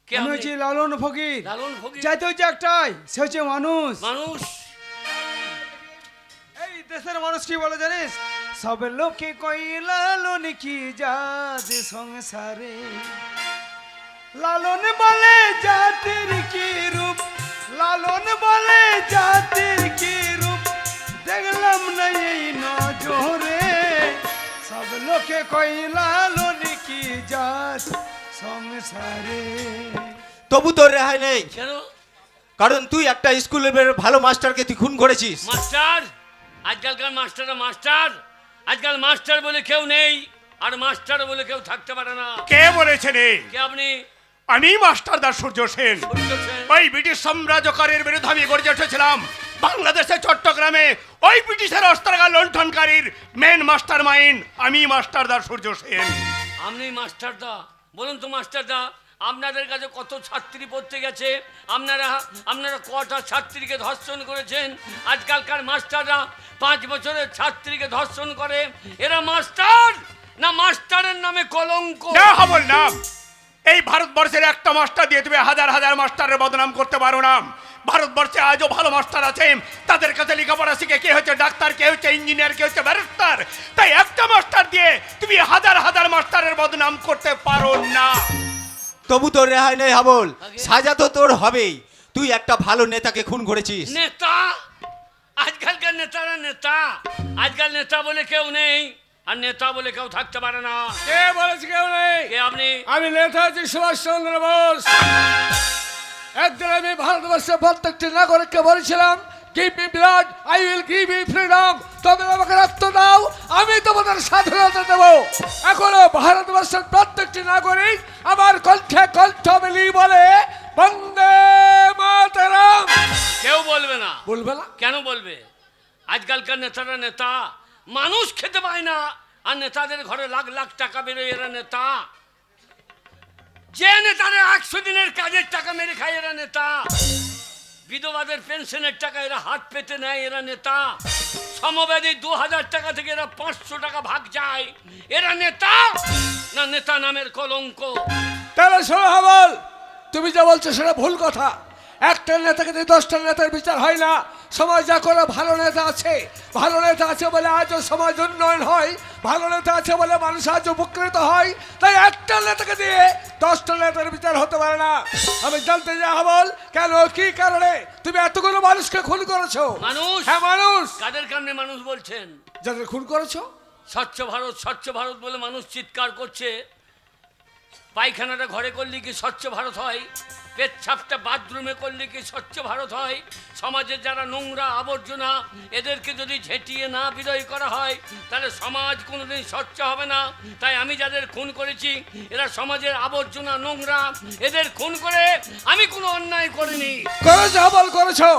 কে আমি আপনি? হচ্ছি লালন ফকির। লালন ফকির? যাইতে হচ্ছে একটাই, সে হচ্ছে মানুষ। মানুষ? এই দেশের মানুষ কি বলে জানিস? সব লোকে কই লালন কি জাত সংসারে, লালন বলে জাতির কি রূপ, লালন বলে জাতির কি রূপ, দেখলাম না এই নজরে। সব লোকে কই লালন কি জাত সংসারে। তবু তোর রেহাই নেই, কেন? কারণ তুই একটা স্কুলের ভালো মাস্টারকে তুই খুন করেছিস। মাস্টার? আজকালকার মাস্টাররা মাস্টার? আজকাল মাস্টার বলে কেউ নেই, আর মাস্টার বলে কেউ থাকতে পারে না। কে বলেছে রে? কে আপনি? আমি মাস্টার দাস সূর্য সেন। সূর্য সেন? ওই ব্রিটিশ সাম্রাজ্যকারীর বিরুদ্ধে আমি গর্জে উঠেছিলাম। বাংলাদেশের চট্টগ্রামে ওই ব্রিটিশের অস্ত্রাগার লুণ্ঠনকারীর মেন মাস্টার মাইন্ড আমি মাস্টার দাস সূর্য সেন। আপনি মাস্টার দা? বলুন তো মাস্টার দা, আপনাদের কাছে কত ছাত্রী পড়তে গেছে? আপনারা কটা ছাত্রীকে ধর্ষণ করেছেন? আজকালকার মাস্টাররা 5 বছরের ছাত্রীকে ধর্ষণ করে। এরা মাস্টার না মাস্টারের নামে কলঙ্ক? না হবল না, এই ভারতবর্ষের একটা মাস্টার দিয়ে তুমি হাজার হাজার মাস্টারের বদনাম করতে পারো না। ভারতবর্ষে আজও ভালো মাস্টার আছে, তাদের কাছে লেখাপড়া শিখে কে হচ্ছে ডাক্তার, কে হচ্ছে ইঞ্জিনিয়ার, কে হচ্ছে ব্যারিস্টার। তাই একটা মাস্টার দিয়ে তুমি হাজার হাজার মাস্টারের বদনাম করতে পারো না। তবু তোর রেহাই নেই হাবল, সাজা তো তোর হবেই। তুই একটা ভালো নেতাকে খুন করেছিস। নেতা? আজকালকার নেতারা নেতা? আজকাল নেতা বলে কেউ নেই, আর নেতা বলে কেউ থাকতে পারে না। কে বলেছে কেউ নেই? কে আপনি? আমি নেতাজি সুভাষচন্দ্র বোস। একদিন আমি ভারতবর্ষের প্রত্যেকটি নাগরিককে বলেছিলাম, give me blood, I will give you freedom. তবে আমাকে রক্ত দাও, আমি তোমাদের স্বাধীনতা দেব। এখনো ভারতবর্ষের প্রত্যেকটি নাগরিক আমার কণ্ঠে কণ্ঠ মিলিয়ে বলে বন্দে মাতরম। কেউ বলবে না। বলবে না? কেন বলবে? আজকালকার নেতারা নেতা, মানুষ খেতে পায় না, আর নেতাদের ঘরে লাখ লাখ টাকা বেরোয়। এরা নেতা? যে নেতারা 100 দিনের কাজের টাকা মেরে খায় এরা নেতা? বিধবাদের পেনশনের টাকা এরা হাত পেতে নেয়, এরা নেতা? সমব্যাধি 2000 টাকা থেকে এরা 500 টাকা ভাগ যায়, এরা নেতা না নেতা নামের কলঙ্ক? তাহলে শোনো হাবল, তুমি যা বলছো সেটা ভুল কথা। একটা নেতাকে দিয়ে 10টা নেতার বিচার হয় না। সমাজ যা করে ভালো নেতা আছে, ভালো নেতা আছে বলে আজও সমাজ উন্নয়ন হয়, ভালো নেতা আছে বলে মানুষ আজ উপকৃত হয়। তাই একটা নেতাকে দিয়ে 10টা নেতার বিচার হতে পারে না। আমি জানতে চাই হাবল, কেন, কি কারণে তুমি এতগুলো মানুষকে খুন করেছো? মানুষ? হ্যাঁ মানুষ। কাদের কারণে মানুষ বলছেন? যাদের খুন করেছো। স্বচ্ছ ভারত স্বচ্ছ ভারত বলে মানুষ চিৎকার করছে। পায়খানাটা ঘরে করলে কি স্বচ্ছ ভারত হয়? পেচ্ছাপটা বাথরুমে করলে কি স্বচ্ছ ভারত হয়? সমাজের যারা নোংরা আবর্জনা, এদেরকে যদি ঝেঁটিয়ে না বিদায় করা হয়, তাহলে সমাজ কোনোদিন স্বচ্ছ হবে না। তাই আমি যাদের খুন করেছি এরা সমাজের আবর্জনা, নোংরা। এদের খুন করে আমি কোনো অন্যায় করিনি। করেছো হাবল, করেছো।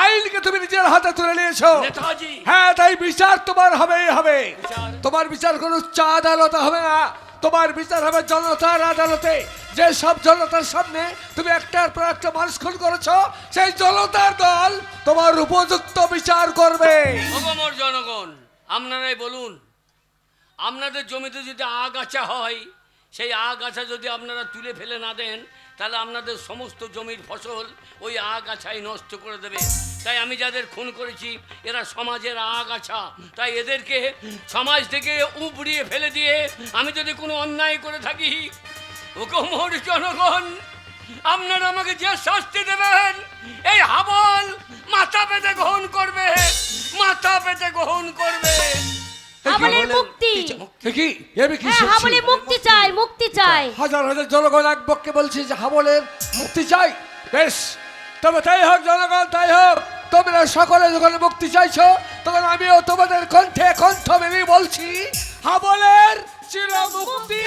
আইনকে তুমি নিজের হাতে তুলে নিয়েছো। নেতাজি? হ্যাঁ, তাই বিচার তোমার হবেই হবে। বিচার? তোমার বিচার কোনো উচ্চ আদালত হবে না, তোমার বিচার হবে জনতার আদালতে। যে সব জনতার সামনে তুমি একটার পর একটা মানুষ খুন করেছো, সেই জনতার দল তোমার উপযুক্ত বিচার করবে। ভগমর জনগণ, আপনারাই বলুন, আপনাদের জমিতে যদি আগাছা হয়, সেই আগাছা যদি আপনারা তুলে ফেলে না দেন, তাহলে আপনাদের সমস্ত জমির ফসল ওই আগাছাই নষ্ট করে দেবে। তাই আমি যাদের খুন করেছি এরা সমাজের আগাছা, তাই এদেরকে সমাজ থেকে উপড়িয়ে ফেলে দিয়ে আমি যদি কোনো অন্যায় করে থাকি, ভগমর জনগণ, আপনারা আমাকে যে শাস্তি দেবেন এই হাবল মাথা পেতে গ্রহণ করবে, মাথা পেতে গ্রহণ করবে। হাবলের মুক্তি। কি আমি কি হ্যাঁ, শুনছি? হাবলের মুক্তি চাই, মুক্তি চাই। হাজার হাজার জনগণ এক পক্ষে বলছি যে হাবলের মুক্তি চাই। বেশ, তবে তাই হোক জনগণ, তাই হোক। তোমরা সকলে যখন মুক্তি চাইছো, তখন আমিও তোমাদের কণ্ঠে কণ্ঠ মেনে বলছি হাবলের চির মুক্তি।